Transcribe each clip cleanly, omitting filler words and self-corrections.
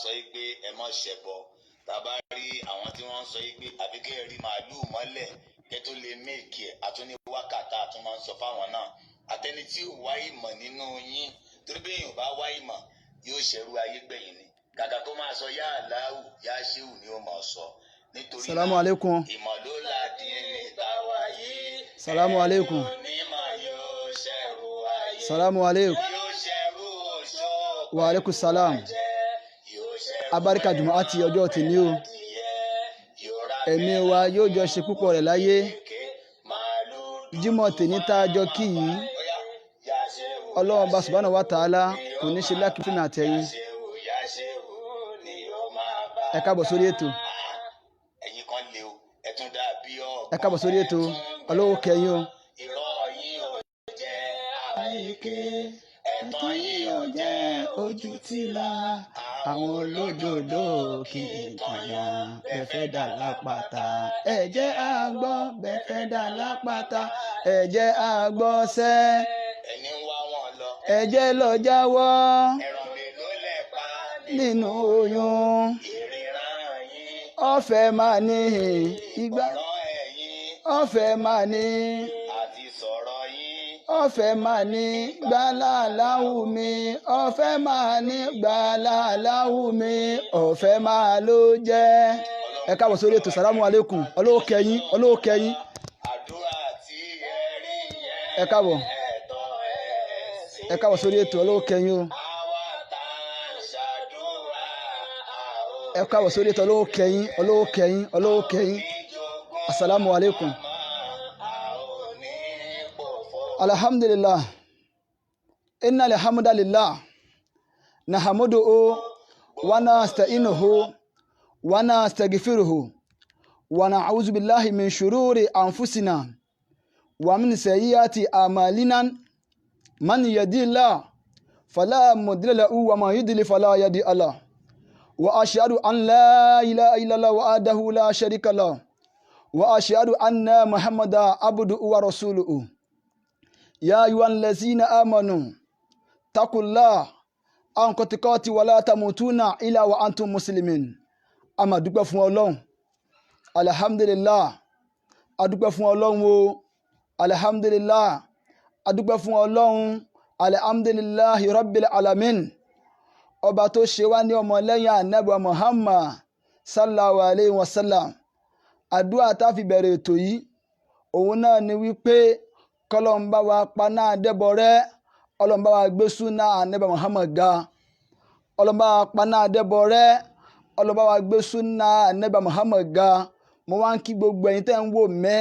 sọ pé ẹ má ṣẹbọ tàbá rí àwọn tí wọ́n sọ pé àbí kẹ́ ẹ rí màálù mọ́lẹ̀ kẹ́ tó lè méèkì ẹ̀ àtúní wákàtà àtún máa ń sọ fáwọn náà àtẹni tí ò wá ìmọ̀ nínú yín torí bí èèyàn bá wá ìmọ̀ yóò ṣẹ̀rú ayé gbẹ̀yìn ni kàkà kó máa sọ yá aláwù yá ṣéwù ni ó máa sọ nítorí salamu alaikum. ìmọ̀ ló láti ní táwa yìí. Salamu alaikum. Salamu alaikum. Wa alaikum salam. Abarika jùmọ̀ àti ọjọ́ ti ní o. Ẹ̀mí wa yóò jọ ṣe púpọ̀ rẹ̀ láyé. Jímọ̀ tèní tá a jọ kí yìí. Ọlọ́run bá subhanahu wa ta'ala kò ní ṣe lákì fún mi àtẹ̀yìn. Ẹ káàbọ̀ sórí ètò. Ẹ káàbọ̀ sórí ètò. Ọlọ́wọ́ kẹyìn o. Ẹ̀tàn yìí ò jẹ́ ojú tìlà àwọn olódodo kì í tàyàn bẹ́ẹ̀ fẹ́ dà lápáta. Ẹ jẹ́ a gbọ́ bẹ́ẹ̀ fẹ́ dà lápáta. Ẹ jẹ́ a gbọ́ sẹ́. Ẹni ń wá wọn lọ. Ẹ jẹ́ lọ jáwọ́ Ẹran mi ló lẹ̀ pa nínú oyún. ìríran yín. Ọ̀fẹ́ máa ní ìgbà. Ọ̀rọ̀ ẹ̀yin Ọ̀fẹ́ máa ní. àti sọ̀rọ̀ yín. Ọ̀fẹ́ máa ní gbàláláwù mi. Ọ̀fẹ́ máa ní gbàláláwù mi. Ọ̀fẹ́ máa ló jẹ́. Ẹ káàbọ̀ sórí ètò salamu alaikum. Ọlọ́wọ́ kẹyìn. Ọlọ́wọ́ kẹyìn. Àdúrà tí ẹ rí yẹn. Ẹ káàbọ̀. Ẹ̀tọ́ ẹ̀sìn. Ẹ káàbọ̀ sórí ètò ọlọ́wọ́ kẹyìn o. Àwa tá a ń ṣàdúrà Ẹ káàbọ̀ sórí ètò ọlọ́wọ́ kẹyìn. Ọlọ́wọ́ kẹyìn. Ọlọ́wọ́ kẹyìn. ìjogún Assalamu alaikum. ní pòfo. Alhamdulillah. Inna alhamdulillah. Nahmaduhu wa nasta'inuhu wa nastaghfiruhu wa na'udzu billahi min shururi anfusina wa min sayyiati a'malina. Man yahdihillahu fala mudilla lahu wa man yudlil fala hadiya lahu. Wa ashhadu an la ilaha illallah wahdahu la sharika lahu wa ashhadu anna Muhammadan abduhu wa rasuluhu. Ya ayyuhallazina amanu taqullaha haqqa tuqatih wa la tamutunna illa wa antum muslimin. A máa dúpẹ́ fún Ọlọ́run. Alhamdulillah. A dúpẹ́ fún Ọlọ́run o. Alhamdulillah. A dúpẹ́ fún Ọlọ́run. Alhamdulillahi rabbil alamin. Ọba tó ṣe wá ní ọmọlẹ́yìn Ànábì Muhammad sallallahu alayhi wa sallam. Àdúrà tá fi bẹ̀rẹ̀ ètò yìí òun náà ni wípé kọ́lọ́n bá wa paná Adébọ̀rẹ́, Ọlọ́run bá wa gbé súnà Ànábì Muhammad ga. Ọlọ́run bá wa paná Adébọ̀rẹ́, Ọlọ́run bá wa gbé súnà Ànábì Muhammad ga. Mo wá ń kí gbogbo ẹ̀yin tẹ́ ń wò mẹ́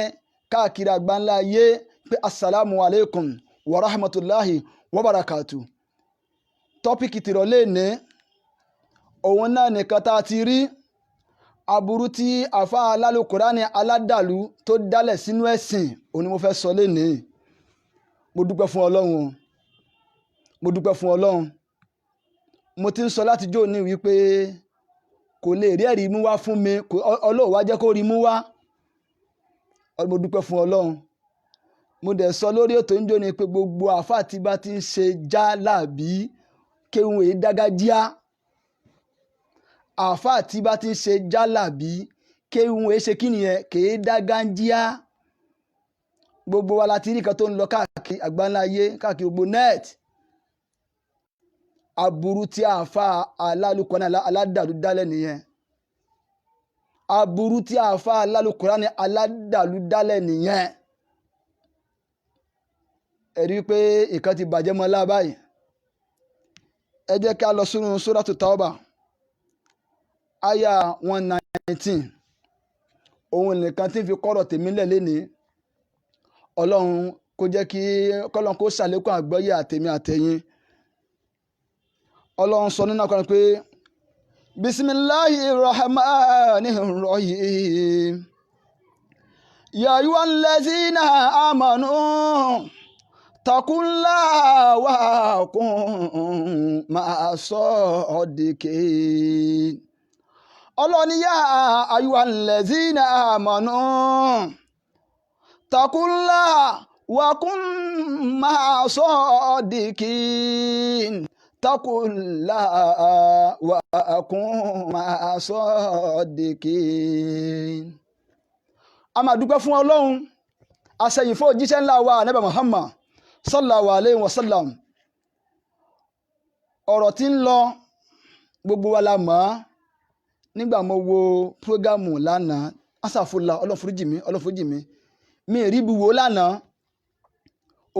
káàkiri àgbáńlá ayé pé assalamu alaikum wa rahmatullahi wa barakatuh. Tọ́pìkì tìrọ̀lẹ́ ní òun náà nìkan tá a ti rí aburú tí àfa alálùkùránì aládàlú tó dálẹ̀ sínú ẹ̀sìn òun ni mo fẹ́ sọ lénìí. Mo dúpẹ́ fún Ọlọ́run. Mo dúpẹ́ fún Ọlọ́run. Mo ti ń sọ láti jó ní wípé kò lè rí ẹ̀rí mú wá fún mi. Ọlọ́run wá jẹ́ kó rí mú wá. Mo dúpẹ́ fún Ọlọ́run. Mo dẹ̀ sọ lórí ètò ń jó ní pé gbogbo àfa tí bá ti ń ṣe jálàbí kéwọn èyí dágájíá. Àfa tí bá ti ń ṣe jálàbí kéwọn èyí ṣe kí nìyẹn kéé dágájíá. Gbogbo wa la ti rí nǹkan tó ń lọ káàkiri àgbáńlá ayé káàkiri gbogbo net. Aburú tí àfa alálùkùránì aládàlú dálẹ̀ nìyẹn. Aburú tí àfa alálùkùránì aládàlú dálẹ̀ nìyẹn. Ẹ rí pé nǹkan ti bàjẹ́ mọ́ lá báyìí. Ẹ jẹ́ ká lọ sínú Suratu Tawbah aya 119. Òun nìkan tí ń fi kọ́rọ̀ tèmi lẹ̀ lénìí. Ọlọ́run kó jẹ́ kí Ọlọ́run kó ṣàlékún àgbọ́yé àtèmi àtẹ̀yin. Ọlọ́run sọ nínú àkọ́ni pé Bismillahirrahmanirrahim. Ya ayyuhallazina amanu taqullaha wa kun ma'as-sadiqin. Ọlọ́run ní ya ayyuhallazina amanu taqullaha wa kun ma'as-sadiqin. wattaqullaha wa akun ma'as sadiqin. A máa dúpẹ́ fún Ọlọ́run àṣẹyìn fún òjíṣẹ́ ńlá wa Ànábì Muhammad sallallahu alayhi wa sallam. Ọ̀rọ̀ tí ń lọ gbogbo wa la mọ̀ nígbà mo wo prógámù lánàá asàfùlà ọlọ́foríjì mi mi rí ibi wo lánàá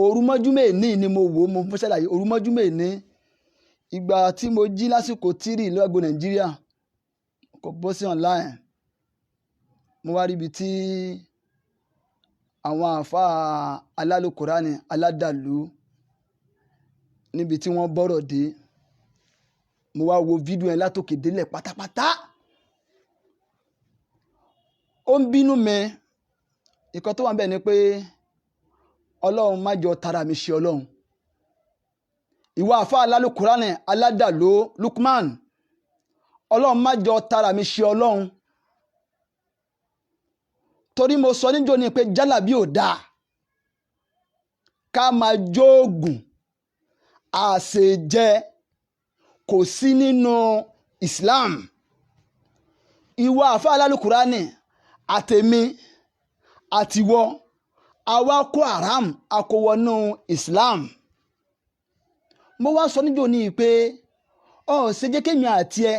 òru mọ́jú mẹ́ẹ̀ẹ́ni ni mo wò mo fẹ́ ṣàlàyé òru mọ́jú mẹ́ẹ̀ẹ́ni ìgbà tí mo jí lásìkò tírì lọ́gbọ̀n Nàìjíríà kò bọ́ sí online mo wá rí ibi tí àwọn àáfàá alálùkùránì aládàlú níbi tí wọ́n bọ́rọ̀ dé mo wá wo fídíò yẹn látòkè délẹ̀ pátápátá ó ń bínú mi ìkan tó wà ń bẹ̀ ni pé Ọlọ́run má jọ tara mi ṣe Ọlọ́run ìwà àáfàá alálùkùránì aládàlú Lukman Ọlọ́run má jọ tara mi ṣe Ọlọ́run torí mo sọ níjọ́ ni pé jálàbí ò dáa ká máa jóògùn àṣejẹ kò sí nínú Islam ìwà àáfàá alálùkùránì àtèmi àtiwọ àwa kó haram àkówọnú Islam mo wá sọ níjọ́ ní pé ṣe jẹ́ kémi àti ẹ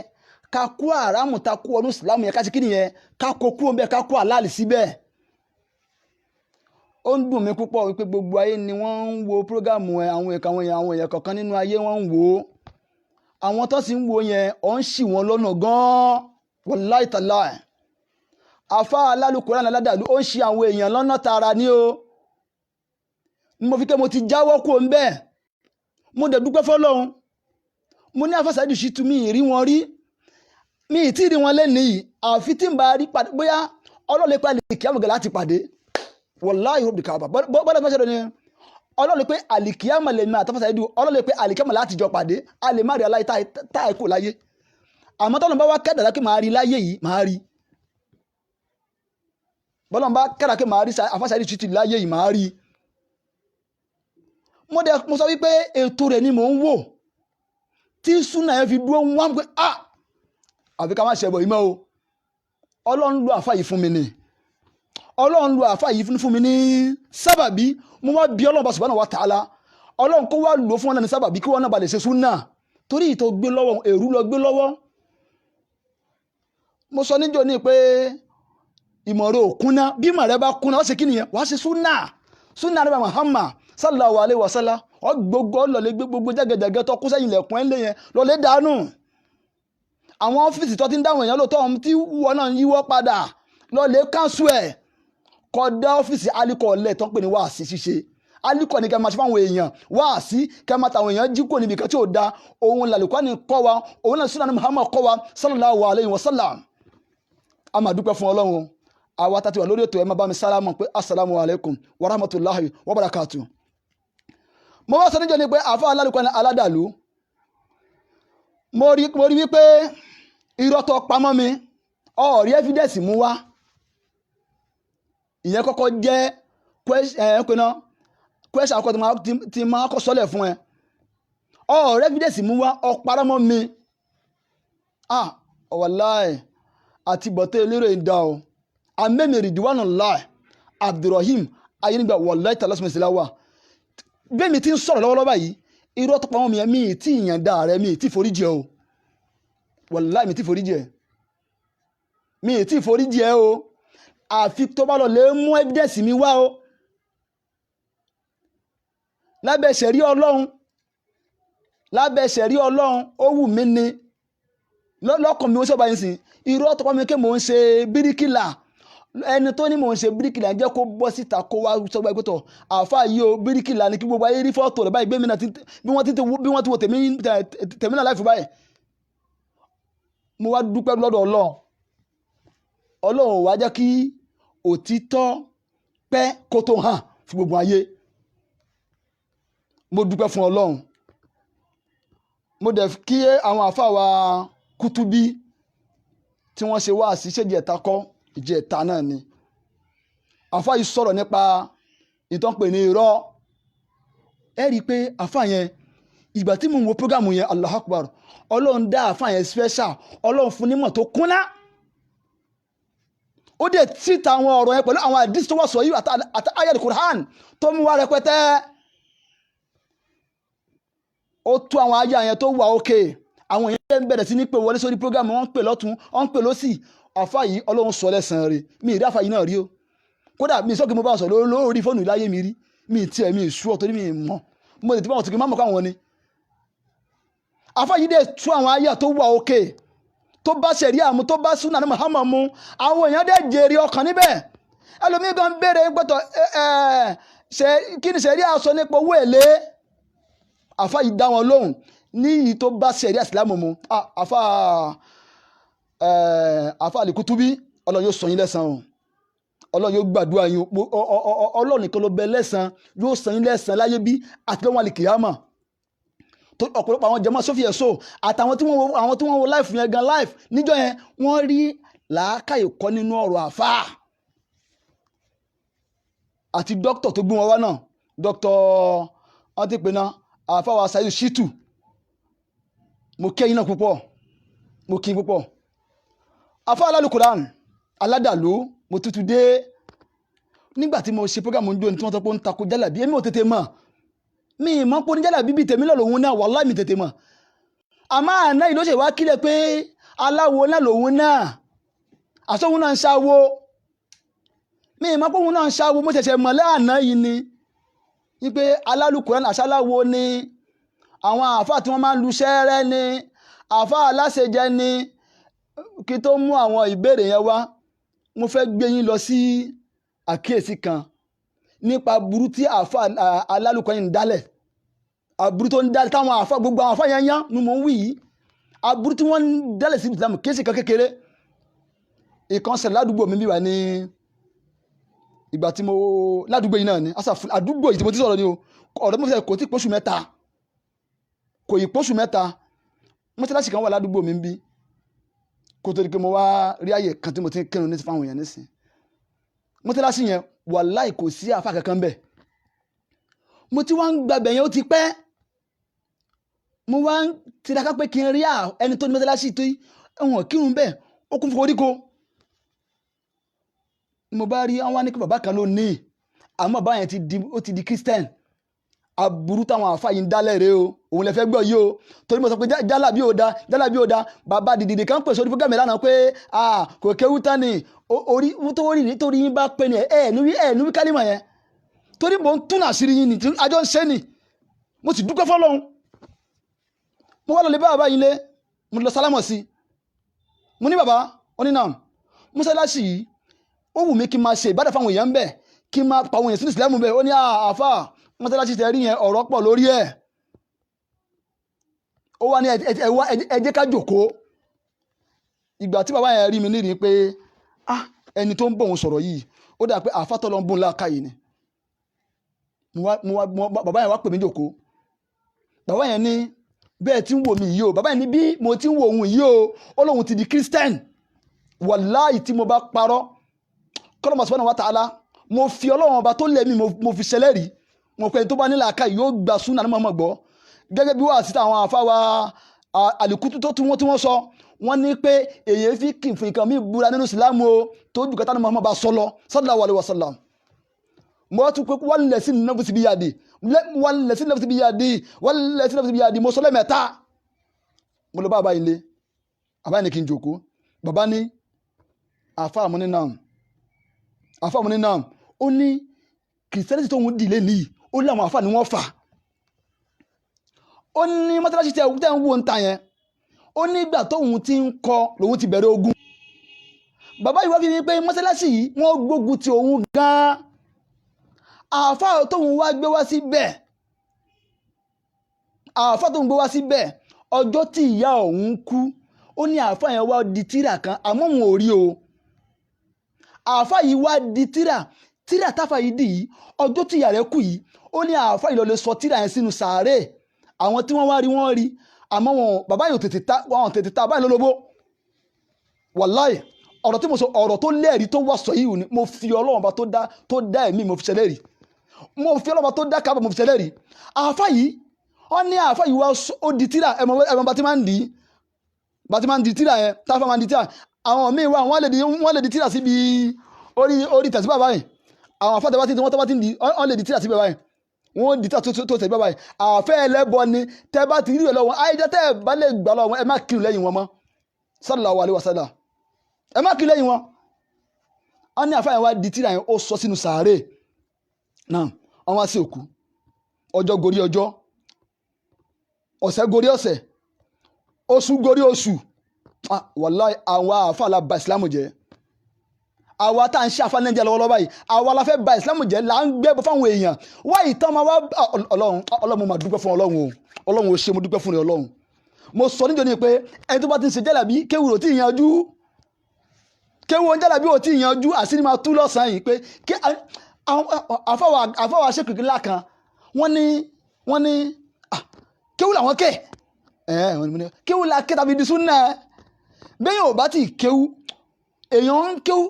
ká kó haram ta kó wọnú Islam yẹn ká ṣe kí nìyẹn ká kó kúrò bẹ́ẹ̀ ká kó àlàlì síbẹ̀ ó ń dùn mí púpọ̀ wípé gbogbo ayé ni wọ́n ń wo prógámù ẹ àwọn èèyàn kọ̀ọ̀kan nínú ayé wọ́n ń wò ó àwọn tó sì ń wo yẹn ọ̀ ń ṣì wọ́n lọ́nà gan-an wallahi tallahi àáfàá alálùkùránì aládàlú ó ń ṣì àwọn èèyàn lọ́nà tààrà ní o mo fi ké mo ti jáwọ́ kúrò ń bẹ́ẹ̀ mo dẹ̀ dúpẹ́ fọ́lọ́run mo ní àfáà Saheed Shittu mi ì rí wọn rí mi ì tí ì rí wọn lẹ́nu yìí àfi tí n bá rí pàdé bóyá ọlọ́ọ̀lẹ́ pé àlìkíyàmọ̀ gẹ̀ láti pàdé wallahi rabbil kaaba bọ́dọ̀ fẹ́ ṣẹlẹ̀ ni ọlọ́ọ̀lẹ́ pé àlìkíyàmọ̀ lè mi àtàfáà Saheed ọlọ́ọ̀lẹ́ pé àlìkíyàmọ̀ láti jọ pàdé a lè má rí aláì tá ẹ̀kọ́ láyé àmọ́ tọ́lọ́ bá wá kẹ́dàrá kí màá rí láyé yìí màá rí bọ́lọ́ bá kẹ́dàrá kí màá rí àfáà Saheed Shittu láyé yìí màá rí mo sọ wípé ètò rẹ̀ ni mò ń wò tí súnà yẹn fi dúró wọ́n pé àfi ká má ṣẹbọ yìí mọ́ o Ọlọ́run lo àfáà yìí fún mi ni Ọlọ́run lo àfáà yìí fún mi ní sábàbí mo wá bí Ọlọ́run bá subhanahu wa ta'ala Ọlọ́run kó wá lò fún wọn náà ní sábàbí kí wọ́n náà bá lè ṣe súnà torí ìtọ́ gbé lọ́wọ́ èrú lọ gbé lọ́wọ́ mo sọ níjọ́ ní pé ìmọ̀ràn òkúnná bí ìmọ̀ rẹ bá kúnná ó ṣe kí nìyẹn wàá ṣe súnà rẹ Muhammad sallallahu alayhi wa sallam ọgbogbo lọlẹ gbogbo jẹgẹjẹgẹ tó kú sẹ́yìn ilẹ̀kùn ẹlẹ yẹn lọlẹ dànù àwọn ọ́fíìsì tó ti ń dáhùn èèyàn lóòótọ́ tí wọn náà yíwọ́ padà lọlẹ kánṣu ẹ kódà ọ́fíìsì alikọ ọlẹ tó ń pè ní wáàsí ṣíṣe alikọ ní kẹ máa ṣe fáwọn èèyàn wáàsí kẹ máa tàwọn èèyàn jí kò níbi kan tí ò da òun làlùkọ́ ni kọ́ wa òun náà sunan Muhammad kọ́ wa sallallahu alayhi wa sallam a máa dúpẹ́ fún Ọlọ́run àwa tàti wà lórí ètò ẹ máa bá mi sálámù pé assalamu alaykum wa rahmatulahi wa barakatuh mo wá sọ níjọ́ ni pé àfáà alálùkùránì aládàlú mo rí wípé irọ́ tó pamọ́ mi ọ̀rí evidence mú wá ìyẹn kọ́kọ́ jẹ́ question àkọ́kọ́ tí máa kọ́ sọ́lẹ̀ fún ẹ ọ̀rí evidence mú wá ọ̀parọ́ mọ́ mi wallahi àti bọ̀tẹ́ eléré ìdá o amẹ́mẹ̀rì Ridwanullah Abdulrahim ayélujára wallahi tàlásùmọ̀ ìsìlá wà bẹ́ẹ̀ mi ti ń sọ̀rọ̀ lọ́wọ́lọ́wọ́ báyìí irọ́ tó pa wọ́n mi tí ìyàn dá rẹ mi tí foríjì ẹ o wàláì mi tí foríjì ẹ mi tí foríjì ẹ o àfi tó bá lọ lè mú evidence mi wá o lábẹ́ ṣẹ̀rí Ọlọ́run ó wù mí ni lọ́kàn mi ó sọ̀bà yín sìn irọ́ tó pa mi kí mò ń ṣe bíríkìlà ẹni tó ní mò ń ṣe bíríkìlà jẹ́ kó bọ́ síta kó wá sọ́gbà ìpẹ́tọ̀ àáfàá yìí o bíríkìlà ni kí gbogbo ayé rí fọ́tò rẹ̀ báyìí gbé mi náà bí wọ́n ti wo tèmi náà láìfù báyìí mo wá dúpẹ́ lọ́dọ̀ Ọlọ́run wá jẹ́ kí òtítọ́ pẹ́ kó tó hàn fún gbogbo ayé mo dúpẹ́ fún Ọlọ́run mo dẹ̀ kí àwọn àáfàá wa Kútúbí tí wọ́n ṣe wá sí ṣèjẹta kọ́ ìjẹta náà ni àfáà yìí sọ̀rọ̀ nípa ìtàn pè ní irọ́ ẹ rí i pé àfáà yẹn ìgbà tí mo ń wo prógámù yẹn Allahu Akbar ọlọ́run dá àfáà yẹn special ọlọ́run fún nímọ̀ tó kúnná ó dẹ̀ títa àwọn ọ̀rọ̀ yẹn pẹ̀lú àwọn àdìs tó wà sọ yìí àti ayat Qur'an tó mú wá rẹpẹtẹ ó tú àwọn ayé yẹn tó wà òkè àwọn èèyàn ń bẹ̀rẹ̀ sí ní pé wọlé sórí prógámù wọ́n ń pè lọ́tún wọ́n ń pè lọ́sì àfáà yìí ọlọ́run sọ lẹ́sàn-án rẹ̀ mi ì rí àfáà yìí náà rí o kódà mi sọ́kì mo bá sọ lórí fóònù láyé mi rí mi tiẹ̀ mi sú ọ torí mi mọ̀ mo lè ti bá wọn tìkì má mọ̀ káwọn ni àfáà yìí dẹ̀ tú àwọn ayé tó wà òkè tó bá ṣẹ̀rí àmú tó bá súnà ní Muhammad mu àwọn èèyàn dẹ̀ jèrè ọkàn níbẹ̀ ẹlòmíì gan béèrè gbọ́tọ̀ kí ni ṣẹ̀rí àsọ nípa owó èlé àfáà yìí dá wọn lóhùn ní iyì tó bá ṣẹ̀rí àsìlámù mu àfáà Al-Kutubi ọlọ́run yóò sọ yín lẹ́san o ọlọ́run yóò gbàdúrà yín ọlọ́run nìkan ló bẹ lẹ́san yóò sọ yín lẹ́san láyé bí àti lọ́wọ́ àlìkìyámà tó ọ̀pọ̀lọpọ̀ àwọn jàmáà sófì ẹ̀sọ́ àtàwọn tí wọ́n wo láìfù yẹn gan láìfù níjọ́ yẹn wọ́n rí làákàyè kọ́ nínú ọ̀rọ̀ àfáà àti dókítà tó gbé wọn wá náà dókítà wọ́n ti pè náà àfáà wa Saheed Shittu mo kẹ́yìn náà púpọ̀ mo kí púpọ̀ àfáà Al-Qur'an aládàlú mo tutù dé nígbà tí mo ṣe prógámù ń jó ní tí wọ́n sọ pé ó ń takò jálàbí èmi ò tètè mọ̀ mi ìmọ̀ pé oníjàlá bíbí tèmi lọ lòun náà wàláhì mi tètè mọ̀ àmọ́ àná yìí ló ṣe wá kílẹ̀ pé aláwo náà lòun náà àsóhun náà ń ṣáwó mi ìmọ̀ pé òun náà ń ṣáwó mo ṣẹ̀ṣẹ̀ mọ̀ láàná yìí ni wípé Al-Qur'an àṣáláwo ni àwọn àáfàá tí wọ́n máa ń lu ṣẹ́rẹ́ ni àáfàá aláṣejẹ ni kí tó mú àwọn ìbéèrè yẹn wá mo fẹ́ gbé yín lọ sí àkíyèsí kan nípa burú tí àáfàá Al-Qur'an ń dálẹ̀ aburú tó ń dálẹ̀ táwọn àáfàá gbogbo àwọn àáfàá yẹn yán ni mò ń wí yìí aburú tí wọ́n ń dálẹ̀ sí Islam kì í ṣe kan kékeré ìkànsẹ̀ ládùúgbò mi bí wà ní ìgbà tí mo ládùúgbò yìí náà ni àdúgbò yìí tí mo ti sọ̀rọ̀ ni o ọ̀rọ̀ mo fẹ́ kò tí pósù mẹ́ta kò yí pósù mẹ́ta mọ́sálásí kan wà ládùúgbò mi ń bí kó tó di pé mo wá rí àyè kan tí mo ti ń kírun ní ti fáwọn èèyàn nísìn mọ́sálásí yẹn wàláhì kò sí àfáà kankan bẹ́ẹ̀ mo ti wá ń gbàgbẹ́ yẹn ó ti pẹ́ mo wá ń tiraka pé kí n rí ẹni tó ní mọ́sálásí tó ẹ̀wọ̀n kírun bẹ́ẹ̀ ó kún fún koríko mo bá rí àwọn ní kí bàbá kan ló ní àmọ́ bàbá yẹn ti di Christian aburú táwọn àfáà yìí ń dálẹ̀ rẹ o òun lè fẹ́ gbọ́ yìí o torí mo sọ pé jálàbí ò da bàbá dìdìdì kan pèsè orí fúgàmì lánàá pé kò kéwú tán ni orí tó rí nítorí yín bá pè ní níwí kálímà yẹn torí mo ń tún àṣírí yín ni àjọ ń ṣe ni mo sì dúpẹ́ fọlọ́run mo wá lọ lè bá bàbá yín lé mo lọ sálámọ̀ sí mo ní bàbá ó ní náà mọ́sálásí yìí ó wù mí kí n máa ṣe ìbádà fáwọn èèyàn ń bẹ̀ kí n máa pa àwọn èèyàn sínú ìsìlámù bẹ̀ ó ní àáfàá mọ́sálásí tẹ̀ rí yẹn ọ̀rọ̀ pọ̀ lórí ẹ̀ ó wá ní ẹ jẹ́ ká jòkó ìgbà tí bàbá yẹn rí mi nírìí pé ẹni tó ń bọ̀ òun sọ̀rọ̀ yìí ó dà pé àfàtọ́ lọ ń bùn láàkàyè ni bàbá yẹn wá pè mí jòkó bàbá yẹn ní bẹ́ẹ̀ tí ń wò mí yìí o bàbá yẹn ní bí mo ti ń wò òun yìí o ó lóun ti di Christian wàláhì tí mo bá parọ́ kọ́lọ́mọ̀ subhanahu wa ta'ala mo fi ọlọ́run ọba tó lẹ́mí mo fi ṣẹlẹ́rìí mo pẹ́ tó bá nílà ká yóò gba súnà ní mọ̀mọ́ gbọ́ gẹ́gẹ́ bí wàá síta àwọn àfáwà àlìkútú tó tí wọ́n sọ wọ́n ní pé èyí fi kìnfìn kan mí búra nínú ìsìlámù o tó jù kẹta ní mọ̀mọ́ bá sọ lọ sallallahu alaihi wasallam mo tún pé wọ́n lẹ̀ sí nafsi biyadi mo sọ lẹ́mẹ̀ta mo lọ bá àbá ilé àbá ní kí n jòkó bàbá ní àfáà mo ní náà ó ní kìrìsìtẹ́nìtì tó ń dìlé nìyí ó láwọn àfáà ni wọ́n fà ó ní mọ́tàlásí tẹ́ ń wò ń ta yẹn ó ní ìgbà tóun ti ń kọ́ lòun ti bẹ̀rẹ̀ ogun bàbá yìí wá fi mi pé mọ́tàlásí yìí wọ́n gbógun ti òun gan-an àfáà tóun wá gbé wá síbẹ̀ ọjọ́ tí ìyá òun kú ó ní àfáà yẹn wá di tírà kan àmọ́ òun ò rí o àfáà yìí wá di tírà táfà yìí dì yìí ọjọ́ tí ìyá rẹ̀ kú yìí ó ní àfáà yìí lọ lè sọ tírà yẹn sínú sàárè àwọn tí wọ́n wá rí wọ́n rí àmọ́ wọn bàbá yìí wọn tètè ta báyìí lólobó wàláì ọ̀rọ̀ tí mo sọ ọ̀rọ̀ tó lẹ́ẹ̀rí tó wà sọ yìí ni mo fi Ọlọ́run bá tó dá ẹ̀mí mo fi ṣẹlẹ́rìí mo fi Ọlọ́run bá tó dá kábọ̀ mo fi ṣẹlẹ́rìí àfáà yìí ó ní àáfà yìí wá ó di tíra ẹ̀mọ́ bá ti máa ń di tíra yẹn táfà máa ń di tíra àwọn míì wà wọ́n lè di tíra síbi orí tẹ̀sí bàbá yìí àwọn àfà tẹ́ bá ti ń di wọ́n lè di tíra síbi bàbá yìí wọ́n di tíra tó tẹ̀sí bàbá yìí àfẹ́ ẹlẹ́bọ ni tẹ́ bá ti rí rẹ̀ lọ́wọ́ ayéjẹ́ tẹ́ bá lè gbà lọ́wọ́ ẹ má kiri lẹ́yìn wọn mọ́ sallallahu alaihi wasallam ẹ má kiri lẹ́yìn wọn. wọ́n ní àfà yẹn wá di tíra yẹn ó sọ sínú sàárè náà wọ́n wá sí òkú ọjọ́ gorí ọjọ́ ọ̀sẹ̀ gorí ọ̀sẹ̀ oṣù gorí oṣù wàláì àwọn àfàlà ba ìsìlámù jẹ́ àwa tá à ń ṣe àfà nàìjíríà lọ́wọ́lọ́wọ́ báyìí àwa la fẹ́ ba ìsìlámù jẹ́ là ń gbé fáwọn èèyàn wá ìtàn máa wá ọlọ́run mo máa dúpẹ́ fún ọlọ́run ò ṣe mo dúpẹ́ fún rẹ ọlọ́run mo sọ níjọ́ ni pé ẹni tó bá ti ń ṣe jálàbí kéwù ò tí ì yanjú kéwù jálàbí ò tí ì yanjú àṣírí máa tú lọ́sàn-án yìí pé àfàwà ṣèkìkì ńlá kan wọ́n ní kéwù làwọn kéwù la ké tàbí di súnà bẹ́ẹ̀ yóò bá ti kéwù èèyàn ń kéwù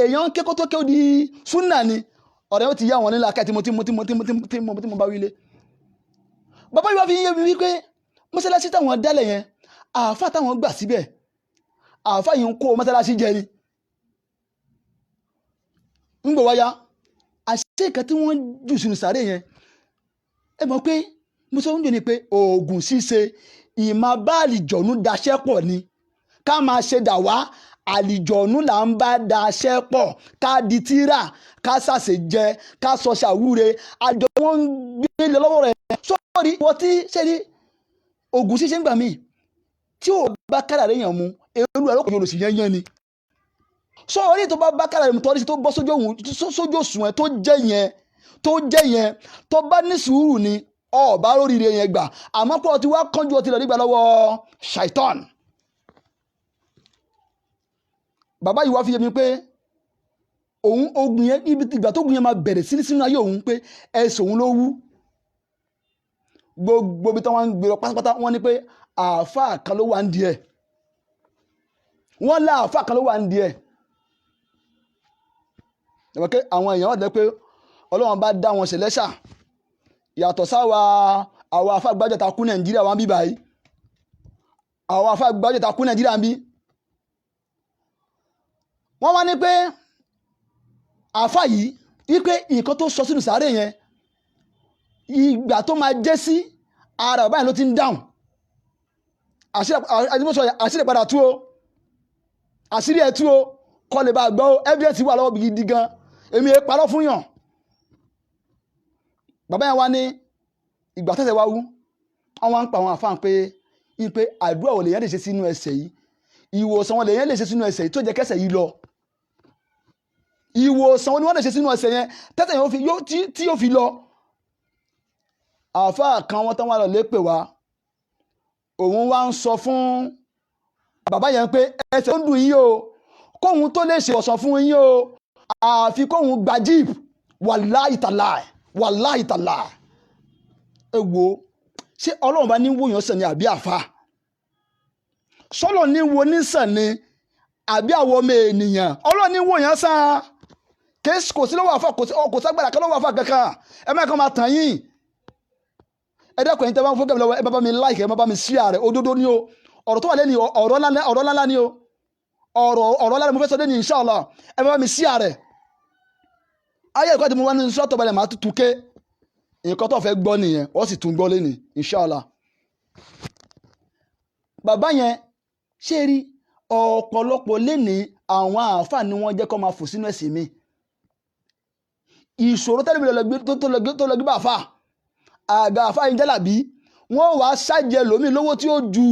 èèyàn ń ké kótó kéwù di súnà ni ọ̀rẹ́ yóò ti yá wọn nílá ká tí mo bá wílé. bàbá yìí wá fi yé mi wípé mọ́sálásí táwọn dálẹ̀ yẹn àáfà táwọn gbà síbẹ̀ àáfà yìí ń kó mọ́sálásí jẹ ni. ń gbọ́ wáyá àṣẹ ìka tí wọ́n jù sínú sàárè yẹn ẹ mọ̀ pé mo sọ oúnjẹ ni pé oògùn ṣíṣe ìmọ̀ bá àlìjọ̀nú daṣẹ́ pọ̀ ni ká máa ṣe dà wá àlìjọ̀nú là ń bá daṣẹ́ pọ̀ ká di tíra ká ṣàṣe jẹ ká sọ ṣàwúre àjọ wọn ń gbé lọ lọ́wọ́ rẹ̀ sọ́ọ̀rí wọ́n ti ṣe ní oògùn ṣíṣe ń gbà mí tí ò bá kára rẹ̀ yàn mú èrú ẹ̀rọ kò yóò lò sí yẹn ni sọ́ọ̀rí tó bá kára rẹ̀ mú tọ́rí sí tó bọ́ sójú òsùn ẹ̀ tó jẹ́ yẹn tó bá ní sùúrù ni ọba lóríire yẹn gbà àmọ́ pọ̀ tí wàá kánjú ọtí lọ nígbà lọ́wọ́ shaitan. bàbá yìí wá fi yé mi pé òun ogun yẹn ibi ìgbà tó ogun yẹn máa bẹ̀rẹ̀ sínú ayé òun pé ẹsẹ̀ òun ló wú gbogbo ibi tí wọ́n ń gbé lọ pátápátá wọ́n ní pé àáfàá kan ló wà ń di ẹ̀ wọ́n lá àáfàá kan ló wà ń di ẹ̀ ẹ̀wọ̀n pé àwọn èèyàn wà dẹ́ pé ọlọ́run bá dá wọn ṣẹlẹ́ṣà yàtọ̀ sáwa àwọn afágbájọ́ ta kú nàìjíríà wọn bí báyìí àwọn afágbájọ́ ta kú nàìjíríà bí wọ́n wá ní pé àfá yìí wípé nǹkan tó sọ sínú sàárè yẹn ìgbà tó máa jẹ́ sí ara bàbá yẹn ló ti ń dáhùn àṣírí padà tú o àṣírí ẹ̀ tú o kọ́ lè bá gbọ́ evidence wà lọ́wọ́ gidi gan èmi ẹ̀ parọ́ fún yàn. Bàbá yẹn wá ní ìgbà tẹ́sẹ̀ wá wú wọ́n wá ń pa àwọn àfáàn pé àdúrà wo lèyàn lè ṣe sínú ẹsẹ̀ yìí ìwòsàn wo lèyàn lè ṣe sínú ẹsẹ̀ yìí tó jẹ́ kẹsẹ̀ yìí lọ ìwòsàn wo ni wọ́n lè ṣe sínú ẹsẹ̀ yẹn tẹ́sẹ̀ yẹn tí yóò fi lọ. àfáà kan wọ́n tán wá lọ lé pè wá òun wá ń sọ fún bàbá yẹn pé ẹsẹ̀ ń dùn yín o kóhun tó lè ṣe ìwòsàn fún yín o àfi kóhun gba jíìpù wàláì tàlà ẹ wo ṣé ọlọ́run bá ní wòyàn sàn ni àbí àfa sọ́lọ̀ ní wo ní sàn ni àbí àwọn ọmọ ènìyàn ọlọ́run ní wòyàn sàn kò sí lọ́wọ́ àfa kò ságbára kan lọ́wọ́ àfa kankan ẹ má kàn máa tàn yín ẹ dẹ́kun ẹ̀yin tẹ́ bá ń fọ́gẹ́ mi lọ́wọ́ ẹ bá mi like ẹ bá mi share rẹ̀ òdodo ni o ọ̀rọ̀ tó wà lẹ́ni ọ̀rọ̀ ńlá ni o ọ̀rọ̀ ńlá ni mo fẹ́ sọ lẹ́ni inshallah ẹ bá mi share rẹ̀ ayé ìkọ́ tí mo wá ní sọ́tọ̀ balẹ̀ máa tutù ké nǹkan tó fẹ́ gbọ́ nìyẹn wọ́n sì tún gbọ́ lẹ́nìí inshallah. bàbá yẹn ṣé rí ọ̀pọ̀lọpọ̀ lẹ́nìí àwọn àáfàá ni wọ́n jẹ́ kó máa fò sínú ẹ̀sìn mi ìṣòro tẹ́lẹ̀ mi tó lọ gbé bá àáfàá àga àáfàá yìí jálàbí wọ́n wàá ṣàjẹ́ lómi lówó tí ó ju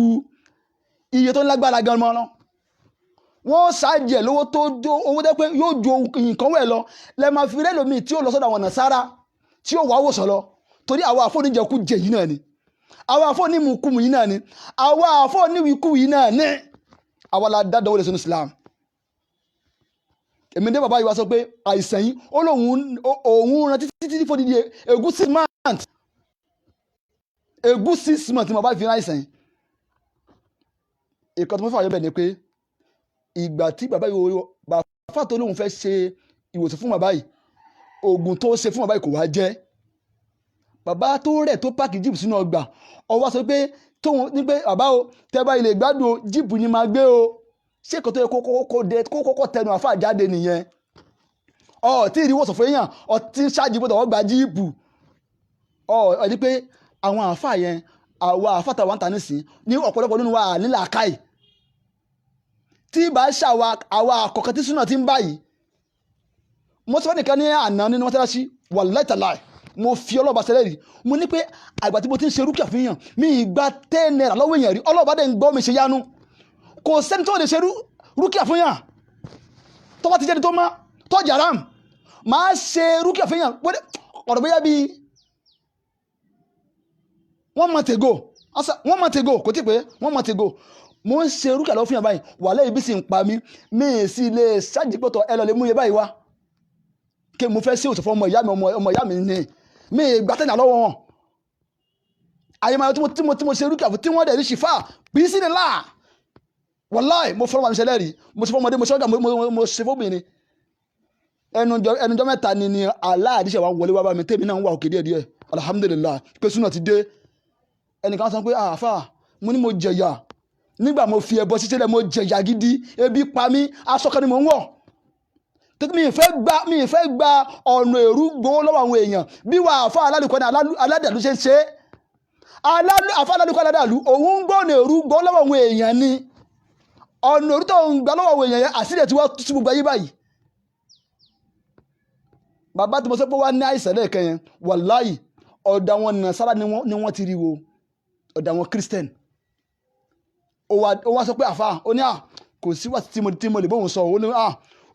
iye tó ń lágbára gan mọ́ lọ wọ́n ṣàjẹ́ lówó tó owó tẹ́ pé yóò ju nǹkan wẹ̀ lọ lẹ́ máa fi rẹ́lòmí tí ó lọ sọ́dọ̀ àwọn Nàsárà tí ó wà wòsàn lọ torí àwọn àfọ́níjẹkú jẹ yìí náà ni àwọn àfọ́nímùkúmù yìí náà ni àwọn àfọ́níwìkú yìí náà ni àwọn la dáadáa wọlé sínú Islam. èmi dé bàbá yìí wá sọ pé àìsàn yìí ó lóun òun rántí títí fòdìdí egún 6 months egún 6 months tí mo bá fi àìsàn yìí. ìkan tó fẹ́ fà yọ bẹ̀ ni pé ìgbà tí bàbá yìí bàbá tó lóun fẹ́ ṣe ìwòsàn fún bàbá yìí oògùn tó ṣe fún bàbá yìí kò wá jẹ́ bàbá tó rẹ̀ tó páàkì jíìpù sínú ọgbà ọwọ́ sọ pé tóun ní pé bàbá o tẹ́ bá ilé gbádùn o jíìpù ni máa gbé o ṣé kò tó yẹ kó kọ́kọ́ tẹnu àáfà jáde nìyẹn tí ìdíwọ́ sọ̀fọ̀ èèyàn ọtí ṣáàjì pé tọwọ́ gba jíìpù ẹni pé àwọn àáfà yẹn àwa àáfà tàwa ń ta nísìn ní ọ̀pọ̀lọpọ̀ nínú wa nílà káì tí ìbá ṣàwa àwa àkọ́kọ́ tí súnà ti ń báyìí mo sọ nìkan ní àná nínú mọ́tálásí wallahi taala mo fi ọlọ́ba sẹlẹ̀ rí mo ní pé àgbà tí mo ti ń ṣe rúkìá fún yàn mi ìgbà 10 naira lọ́wọ́ èèyàn rí ọlọ́ba dẹ̀ ń gbọ́ mi ṣe yánu kò sẹ́ni tó lè ṣe rúkìá fún yàn tó bá ti jẹ́ni tó má tó jàrám máa ṣe rúkìá fún yàn ọ̀rọ̀ bóyá bíi 1 month ago 1 month ago kò tí pé 1 month ago mo ń ṣe rúkìá lọ́wọ́ fún yàn báyìí wàhálà ibi sì ń pa mí mi ì sí ilé ṣáàjìpọ̀tọ̀ ẹ lọ lè mú iye báyìí wá kí mo fẹ́ sí òṣèfọ́ ọmọ ìyá mi ní mi ìgbà tẹ̀yìn lọ́wọ́ wọn àyèmáyọ tí mo ṣe rúkìá fún tí wọ́n dẹ̀ ní ṣìfà bí sí ni láà wàláì mo fọlọ́mọ àmì ṣẹlẹ̀ rí mo ṣe fọmọdé mo ṣe ọjà mo ṣe fóbìnrin ẹnujọ́ mẹ́ta ni aláàdíṣẹ́ wa wọlé wá bá mi tèmi náà ń wà òkè díẹ̀ alhamdulillah pé súnà ti dé ẹnìkan sọ pé àáfà mo ní mo jẹ̀yà nígbà mo fi ẹbọ ṣíṣe lẹ̀ mo jẹ̀yà gidi ebi pa mí aṣọ kan ni mo ń wọ̀ mi ì fẹ́ gba ọ̀nà èrú gbowó lọ́wọ́ àwọn èèyàn bí wà àfa alálùkọ́ ní aládàlú ṣe ń ṣe àfa alálùkọ́ aládàlú òun ń gbọ́ ọ̀nà èrú gbowó lọ́wọ́ àwọn èèyàn ni ọ̀nà èrú tó ń gbà lọ́wọ́ àwọn èèyàn yẹn àṣírí tí wọ́n tú gbogbo ayé báyìí. bàbá tí mo sọ pé wá ní àìsàn lẹ́ẹ̀kan yẹn wàláì ọ̀dọ̀ àwọn nàṣàrà ni wọ́n ti rí wo ọ̀dọ̀ àwọn Christian ó wá sọ pé àfa ó ní kò sí wà tí mo lè bóun sọ ó ní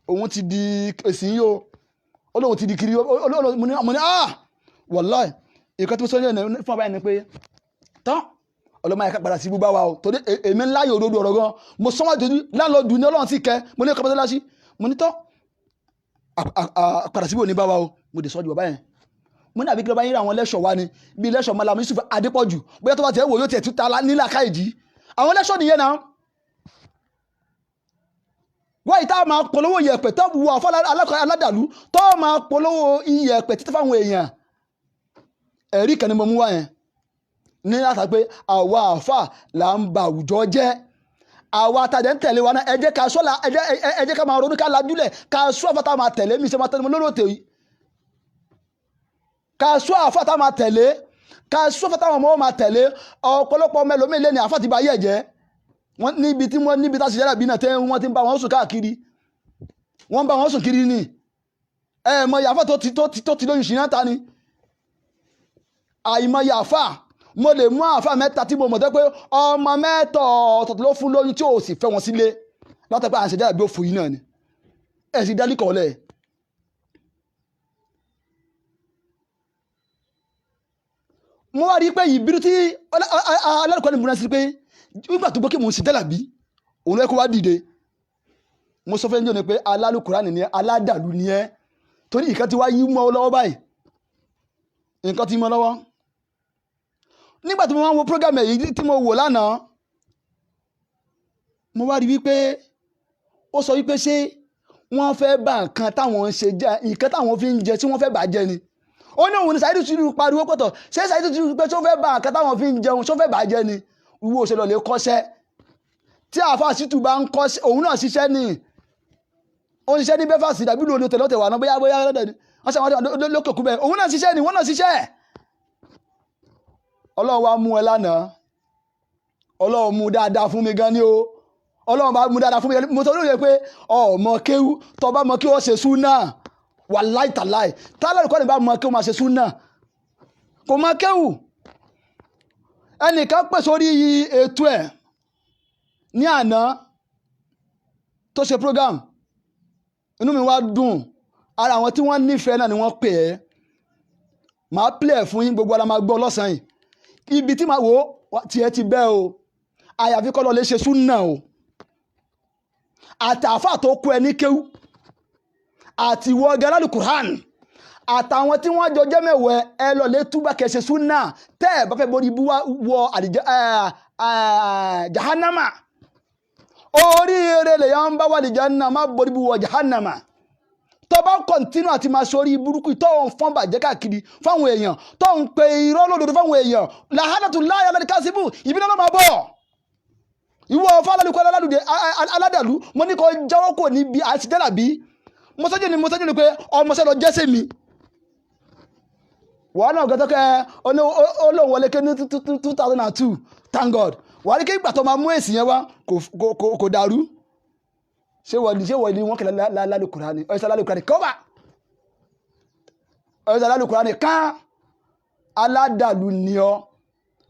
òun ti di èsì yìí o olóhùn ti di kiri mo ní wàláì ìkan tí mo sọ ní fún àbáyé ni pé tán ọlọ́mọ ayẹ̀ká padà sí ibùbá wa o torí èmi ńlá yóò dodo ọ̀rọ̀ gan mo sọ wájú láńlọ́ọ̀dù ní ọlọ́run sì kẹ́ mo ní ọkọ̀ mọ́tálásí mo ní tán padà sí ibò ní bá wa o mo dé sọ́jú bàbá yẹn mo ní àbíkí lọ́ba yín àwọn lẹ́ṣọ̀ wa ni bí lẹ́ṣọ̀ Malam Yusuf Adépọ̀jù bóyá tó bá tẹ̀ wò yóò tẹ̀ tún ta nílà káyìdí àwọn lẹ́ṣọ̀ nìyẹn náà wọ́n yìí tá a máa polówó iyẹ̀pẹ̀ tó wù àfọ́ aládàlú tó máa polówó iyẹ̀pẹ̀ títí fáwọn èèyàn ẹ̀rí kan ni mo mú wá yẹn ní láti pé àwa àfà là ń ba àwùjọ jẹ́ àwa àtàdé ń tẹ̀lé wa náà ẹ jẹ́ ká sọ́la ẹ jẹ́ ká máa ronú ká lajúlẹ̀ ká sọ́ àfà tá a máa tẹ̀lé mi ṣe máa tẹ̀lé mi lórí òtè yìí ká sọ́ àfà tá a máa tẹ̀lé ká sọ́ àfà tá a máa tẹ̀lé ọ̀pọ̀lọpọ̀ mẹ́lòmíì lé ní àfà ti ba ayé ẹ̀jẹ̀ wọ́n níbi tá a ṣe yára bí náà tẹ́ wọ́n ti ń bá wọn sùn káàkiri wọ́n ń bá wọn sùn kiri ni mọ yàfà tó ti lóyún ṣìnà ta ni àìmọ yàfà mo lè mú àfà mẹ́ta tí mo mọ̀ tẹ́ pé ọmọ mẹ́ta ọ̀tọ̀tọ̀ ló fún lóyún tí ò sì fẹ́ wọn sílé látàpá à ń ṣe dára bí ó fún yín náà ni ẹ̀ sì dálí kọ̀ọ̀lẹ̀ mo wá rí pé ìbírú tí alárùkọ́ ni múra sí pé nígbà tó gbọ́ kí mò ń ṣe dálàbí òun lẹ́kọ́ wá dìde mo sọ fẹ́ ní ọ̀nà pé alálùkùránì ni aládàlú ni ẹ́ torí nǹkan ti wá yí mọ́ lọ́wọ́ báyìí nǹkan ti mọ́ lọ́wọ́ nígbà tí mo máa ń wo program èyí tí mo wò lánàá mo wá rí wípé ó sọ wípé ṣé wọ́n fẹ́ bá nǹkan táwọn ń ṣe jẹ́ nǹkan táwọn fi ń jẹ tí wọ́n fẹ́ bàjẹ́ ni ó ní òun ní Saheed Shittu pariwo pọ̀tọ̀ ṣé Saheed Shittu pé tó fẹ́ bá nǹkan táwọn fi ń jẹun tó fẹ́ bàjẹ́ ni ìwọ òṣèlú lè kọ́ṣẹ́ tí àfa Shittu bá ń kọ́ṣẹ́ òun náà ṣiṣẹ́ ni ó ń ṣiṣẹ́ ní bẹ́fà sí dàbí lóòótọ́ tẹ̀lé wà náà bóyá lọ́dẹ̀ ni wọ́n ṣe àwọn lókè kú bẹ́ẹ̀ òun náà ṣiṣẹ́ ni wọ́n náà ṣiṣẹ́ ọlọ́run wá mú ẹ lánàá ọlọ́run mú dáadáa fún mi gan ni o ọlọ́run bá mú dáadáa fún mi mo sọ lóye pé ọmọ kéwú tó bá mọ kí wọ́n ṣe súnà wàláì tàláì tálẹ̀ kọ́ni bá mọ kí wọ́n máa ṣe súnà kò mọ kéwú ẹnìkan pè sórí ètò ẹ̀ ní àná tó ṣe program inú mi wá dùn ara àwọn tí wọ́n nífẹ̀ẹ́ náà ni wọ́n pè é màá play ẹ̀ fún yín gbogbo ara máa gbọ́ lọ́sàn-án yìí ibi tí màá wò ó tiẹ̀ ti bẹ́ o àyàfi kọ́ lọ lè ṣe súnà o àtàfà tó kú ẹ ní kéwú àti ìwọ gẹ́lálù Qur'an àtàwọn tí wọ́n jọ jẹ́ mẹ́wẹ́ ẹ lọ lè túbà kẹsẹ̀ súnà tẹ́ ẹ bá fẹ́ borí ibú wọ jahannama oríire lèyàn ń bá wà lìjánná má borí ibú wọ jahannama tó bá ń kọ̀ntínú àti máa sórí burúkú tó ń fọ́n bàjẹ́ káàkiri fáwọn èèyàn tó ń pe irọ́ lódodo fáwọn èèyàn làhánàtú láyà lẹ́ni kásíbù ìbínú ló máa bọ̀ ìwọ fọlọ́lùkọ́ aládàlú mo ní kó jáwọ́ kò níbi àtijọ́là bí mo sọ́jú ni pé ọmọọṣẹ́ lọ jẹ́sẹ̀ mi wọ́n náà gẹ́tọ́ kẹ́ olóhùn wọlé ké ní 2002 thank God wà ní kí ìgbà tó máa mú èsì yẹn wá kò dàrú ṣé wọ́n ní wọ́n kẹ́lẹ́ lálùkùránì ọ̀yẹ́sẹ̀ lálùkùránì kọ́bà ọ̀yẹ́sẹ̀ lálùkùránì ká aládàlú ni ọ́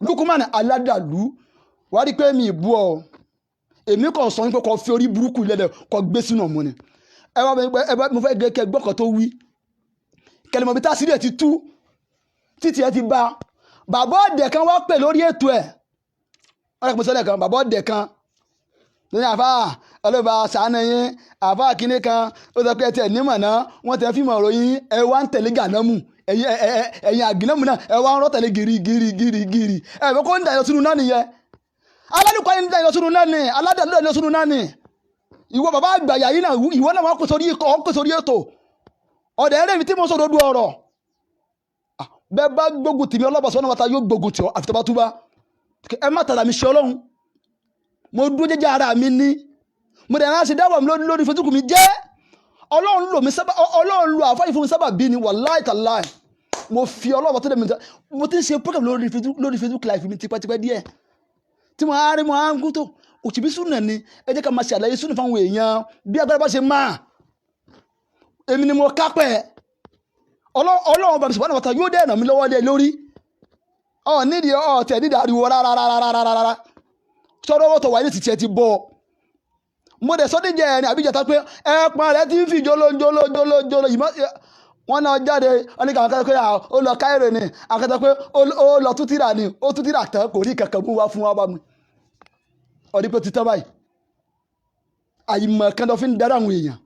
lukumani aládàlú wà ní pé mi ìbú ọ èmi kàn sọ pé kò fi orí burúkú lẹ́lẹ̀ kò gbé sínú ọmọ ni ẹ bá mo fẹ́ gẹ́gẹ́ gbọ́kàn tó wí kẹlẹ́mọ̀ bí tásìrì ẹ̀ ti tú títí ẹ ti bá bàbá ọ̀dẹ̀ kan wá pè lórí ètò ẹ̀ ọ̀rẹ́ pèsè ọ̀dẹ̀ kan bàbá ọ̀dẹ̀ kan lóyún àfá ọlọ́ba sàánà yín àfá kínní kan ó sọ pé ẹ tiẹ̀ nímọ̀ náà wọ́n ti fi mọ̀ ròyìn ẹ wá ń tẹ̀lé gànámù ẹ̀yìn àgìnámù náà ẹ wá ń rọ́ tẹ̀lé gírí ẹ fẹ́ kó ń dàyọ sínú náà nìyẹn alálùkọ́ yín ń dàyọ sínú náà ni aládàlú dàyọ sínú náà ni ìwọ bàbá àgbàyà yìí náà ìwọ náà wọ́n pè sórí ètò ọ̀dẹ̀ ẹ̀rẹ́ mi tí mo sọ̀rọ̀ du ọ̀rọ̀ bẹ́ẹ̀ bá gbógun tì mí ọlọ́bà sọ́nà wata yóò gbógun tì ọ́ àfi tó bá túbá ẹ má tàrà mi ṣe ọlọ́run mo dúró jẹ́jẹ́ ara mi ní mo dẹ̀ ránṣẹ́ dáwọ̀ mi lórí Facebook mi jẹ́ ọlọ́run lo àfáyí fún mi sábà bí ni wàláì tàláì mo fi ọlọ́wọ́ tó dẹ̀ mi mo ti ń ṣe program lórí Facebook live mi tipẹ́tipẹ́ díẹ̀ tí mo á rí mo á ń gún tó òtìbí súnà ni ẹ jẹ́ ká máa ṣe àlàyé súnà fáwọn èèyàn bí agbára bá ṣe máa èmi ni mo kápẹ́ ọlọ́run bàbá subhanahu wa ta'ala yóò dẹ̀ ràn mí lọ́wọ́ lé lórí nídìí tẹ̀ nídìí ariwo rárá sọ́dọ̀ owó tó wáyé ti tiẹ̀ ti bọ̀ mo dẹ̀ sọ́dọ̀ jẹ́ ẹ̀rìn àbíjẹta pé ẹ̀pọ̀n rẹ̀ ti ń fi jolo yìí wọ́n náà jáde oníkà akẹ́kọ̀ọ́ pé ó lọ káírò ni akẹ́kọ̀ọ́ pé ó lọ tútìrà ni ó tútìrà tán kò rí kankan mú wá fún wa bá mi ọdí pé títọ́ báyìí àyìnbọn kan lọ fi ń dára àwọn èèyàn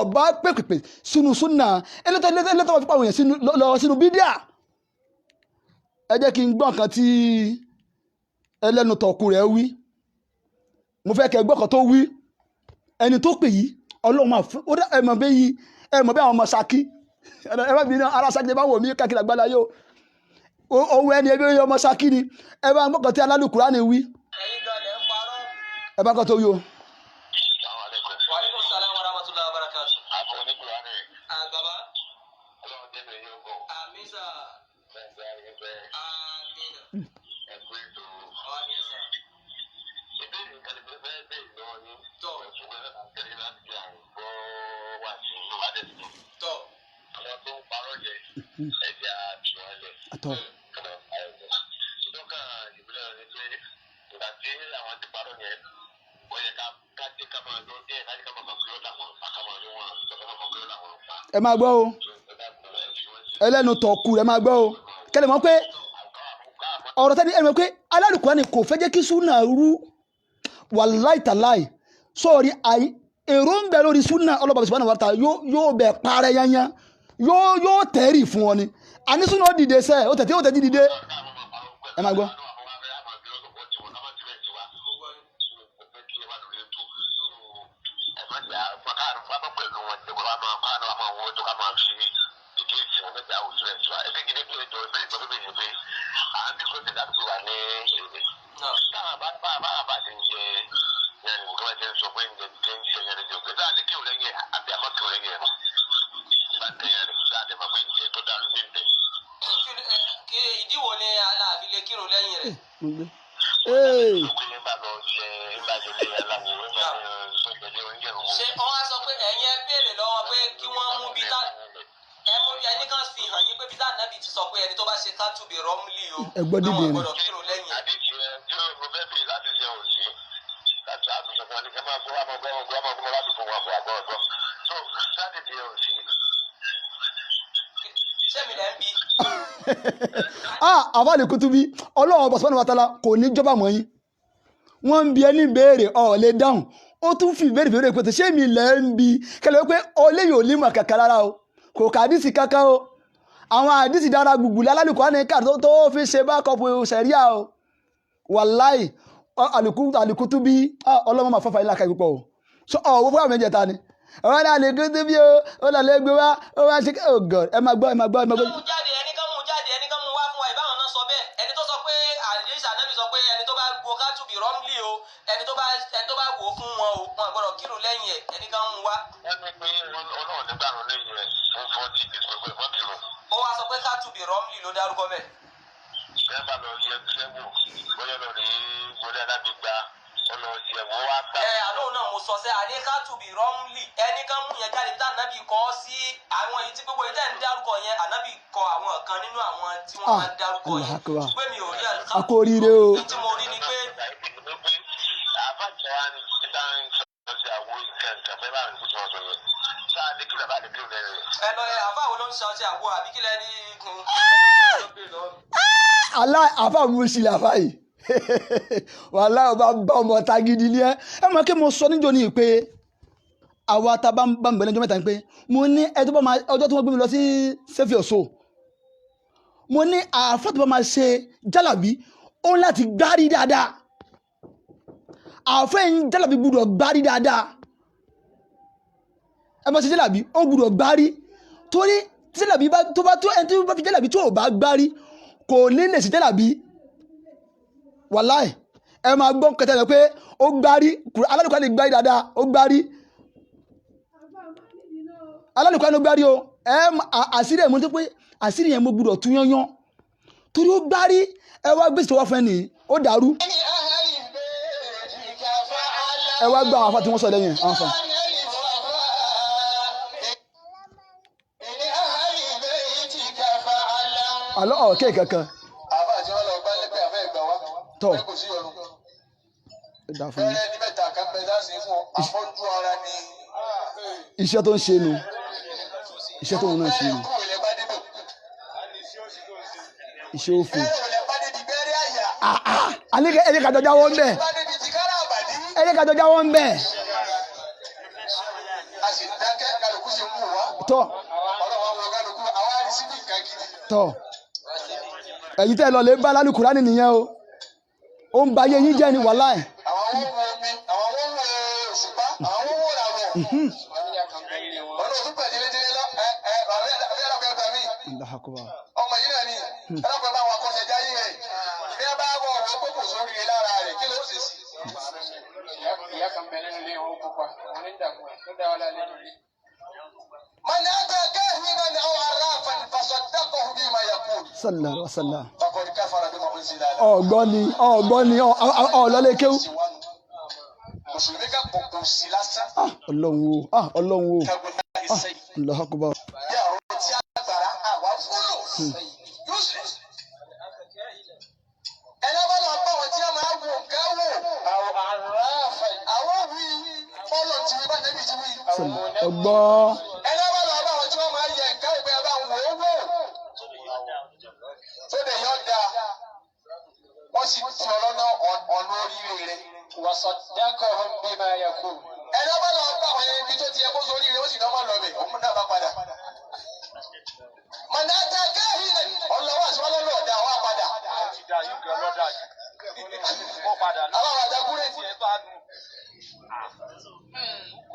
ọba pèpèpè sínú súnà ẹlẹ́tọ́ wọn fi pàwọn èèyàn lọ sínú bídíà ẹ jẹ́ kí n gbọ́ nǹkan tí ẹlẹ́nu tọ̀kù rẹ̀ wí mo fẹ́ kẹ́ gbọ́ kan tó wí ẹni tó pè yìí ọlọ́run máa fún ẹmọ bí àwọn ọmọ Ṣakí ẹmọ bí ara Ṣakí ẹ bá wò mí káàkiri àgbàlá yóò owó ẹni ẹbí ọmọ Ṣakí ni ẹ bá gbọ́ kan tí alálùkùránì wí ẹ bá kan tó wí o. Atọ. Ẹ máa gbọ́ o ẹlẹ́nu tọ̀kù rẹ̀ máa gbọ́ o kẹ́lẹ̀ mọ́ pé ọ̀rọ̀ tẹ́lẹ̀ ẹ̀rọ pé alálùkùránì kò fẹ́ jẹ́ kí súnà rú wàláì tàláì sọ́ọ̀rí èrò ń bẹ lórí súnà ọlọ́pàá subhanahu wa ta'ala yóò bẹ̀ parẹ́ yányá yóò tẹ̀rì fún ọ ni àní súnà ó dìde sẹ́ ó tẹ̀tí dìde ẹ máa gbọ́. ìdíwọ̀ ni aláàbí lè kírun lẹ́yìn rẹ̀. ṣé wọ́n á sọ pé ẹ̀yin ẹ béèrè lọ́wọ́ pé kí wọ́n mú bí tá ẹni kan fi hàn yín pé bí tá nàbì ti sọ pé ẹni tó bá ṣe kátùbì rọ́mùlì o náà gbọ́dọ̀ kírun lẹ́yìn. sẹ́mi lẹ́ ń bí. àfáàlì Kutubi ọlọ́run ọba subhanahu wa ta'ala kò ní jọba mọ́ yín wọ́n ń bi ẹni béèrè lè dáhùn ó tún fi béèrè pé ṣé mi lẹ́ ń bi kẹlẹ́ pé ọlẹ́yìn ò ní mọ̀ kankan rárá o kò ká àdìsí kankan o àwọn àdìsí dára gbùgbù lálùkọ́ ní ká tó fi ṣe bá kọ́pù sẹ̀ríà o wàláì Al-Kutubi ọlọ́run máa fọ́fà ilé àkàrí púpọ̀ o so ọ̀wọ́ fún àwọn ẹ̀jẹ̀ta ni àwọn náà lè kútu bí ó lọ lè gbé wá ó wá ṣe oh God ẹ máa gbọ́. mú jáde ẹni kan mú wá fún wa ìbáwọn náà sọ bẹ́ẹ̀ ẹni tó sọ pé àdéhùn ànábì sọ pé ẹni tó bá wo kátùbì rọ́mlì o ẹni tó bá wò ó fún wọn o wọn gbọ́dọ̀ kírun lẹ́yìn ẹ̀ ẹni kan mú wá. ẹni pé ọlọ́run nígbà rún lẹ́yìn rẹ̀ fún 40 days pẹ̀lú ẹ̀fọ́ kírun. ó wá sọ pé kátùbì rọ́mlì ló dárúkọ bẹ́ẹ̀. ẹ bá lọ yẹ sẹ́wọ̀ bóyá lọ rí wọlé alágbègbà ọ̀nà ìyẹ̀wò wá gbà. àlóhùn náà mo sọ sẹ́ àní kátùbì rọ́mlì ẹni kan mú yẹn jáde tí ànábì kọ́ sí àwọn èyí tí gbogbo ìtẹ́ ń dárúkọ yẹn ànábì kọ àwọn kan nínú àwọn tí wọ́n máa ń dárúkọ yẹn pé mi ò rí àkó oríire o. tí mo rí ni pé. àbájọ wa ni ìdá ń sọ sí àwọn ìkẹ̀kẹ̀ fẹ́ bá rìn kó sọ̀rọ̀ sọ̀rọ̀ sáà ní kílẹ̀ bá lè bí òun lẹ́rìn. ẹ lọ àbá wo ló ń sọ sí àgbo àbí kílẹ̀ ní. àfà mú sí làfà yìí wàhálà ọba bá ọmọ ta gidi ni ẹ mọ̀ kí mo sọ níjọ́ ní pé àwa ta bá ń bẹ̀rẹ̀ lọ́jọ́ mẹ́ta ni pé mo ní ọjọ́ tí wọ́n gbé mi lọ sí sẹ́fì ọ̀ṣọ́ mo ní àfà tó bá máa ṣe jálàbí ó ń láti gbárí dáadáa àfà ń jálàbí gbúdọ̀ gbárí dáadáa ẹ bá ṣe jálàbí ó gbúdọ̀ gbárí torí jálàbí tó bá tó ẹni tó bá fi jálàbí tó ò bá gbárí kò ní lè ṣe jálàbí wàláì ẹ máa gbọ́ kẹtẹ rẹ pé ó gbárí alálùkọ́ ni gbárí dáadáa ó gbárí alálùkọ́ ni ó gbárí o ẹ àṣírí ẹ̀ mo tó pé àṣírí yẹn mo gbúdọ̀ tún yányán torí ó gbárí ẹ wá gbèsè tó wá fún ẹ nìyí ó dàrú ẹ wá gbọ́ àwọn afá tí wọ́n sọ lẹ́yìn àwọn afá. àlọ́ ọ̀kẹ́ kankan. tọ́ iṣẹ́ tó ń ṣe nu iṣẹ́ tó ń náà ṣe nu iṣẹ́ òfin ẹni kàjọ jáwọ́ ń bẹ̀ ẹni kàjọ jáwọ́ ń bẹ̀ tọ́ tọ́ ẹ̀yin tẹ́ lọ lè bá lálùkùránì nìyẹn o ó ń ba ayé yín jẹ́ ni wàláì. ọmọ yìí náà ni ẹlọ́pàá bá wọn akọ́ṣẹ́já yìí rẹ̀ bí a bá wọ̀ ọ̀rọ̀ kókò sórí rẹ̀ lára rẹ̀ kí ló ṣe sí. ìyá kan bẹ nínú ilé wọn pupa wọn ní dàgbà tó dá wàhálà nínú ilé. من أتى كاهنا أو عرافا فصدقه بما يقول صلى الله عليه وسلم فقد كفر بما أنزل عليه. ọ̀gbọ́ni ọ̀lọ́lẹ̀ kéwú. mùsùlùmí ká kókò sí lásán. ọlọ́run o Allahu Akbar. bí àwọn tí a gbàrà àwa fúlò useless. ẹni bá lọ bá wọn tí a máa wò nǹkan wò. àwọn àràfà àwọn wí fọlọ tí wí bá nẹbi tí wí. ọgbọ́n. ẹni bá lọ bá wọn tí wọn máa yẹ nǹkan ìgbẹ́ bá wò ó wò. tó lè yọ da wọ́n sì ti ọlọ́nà ọ̀nà oríire rẹ̀. وصدقهم بما يقول. ẹni bá lọ bá àwọn ibi tó ti yẹ kó sórí rẹ̀ ó sì náà má lọ bẹ̀ òun náà bá padà. mọ̀nà àti akáhìn ọlọ́wọ́ àti wọn lọ́lọ́ ọ̀dà wa padà. àwọn àjàkúrẹ́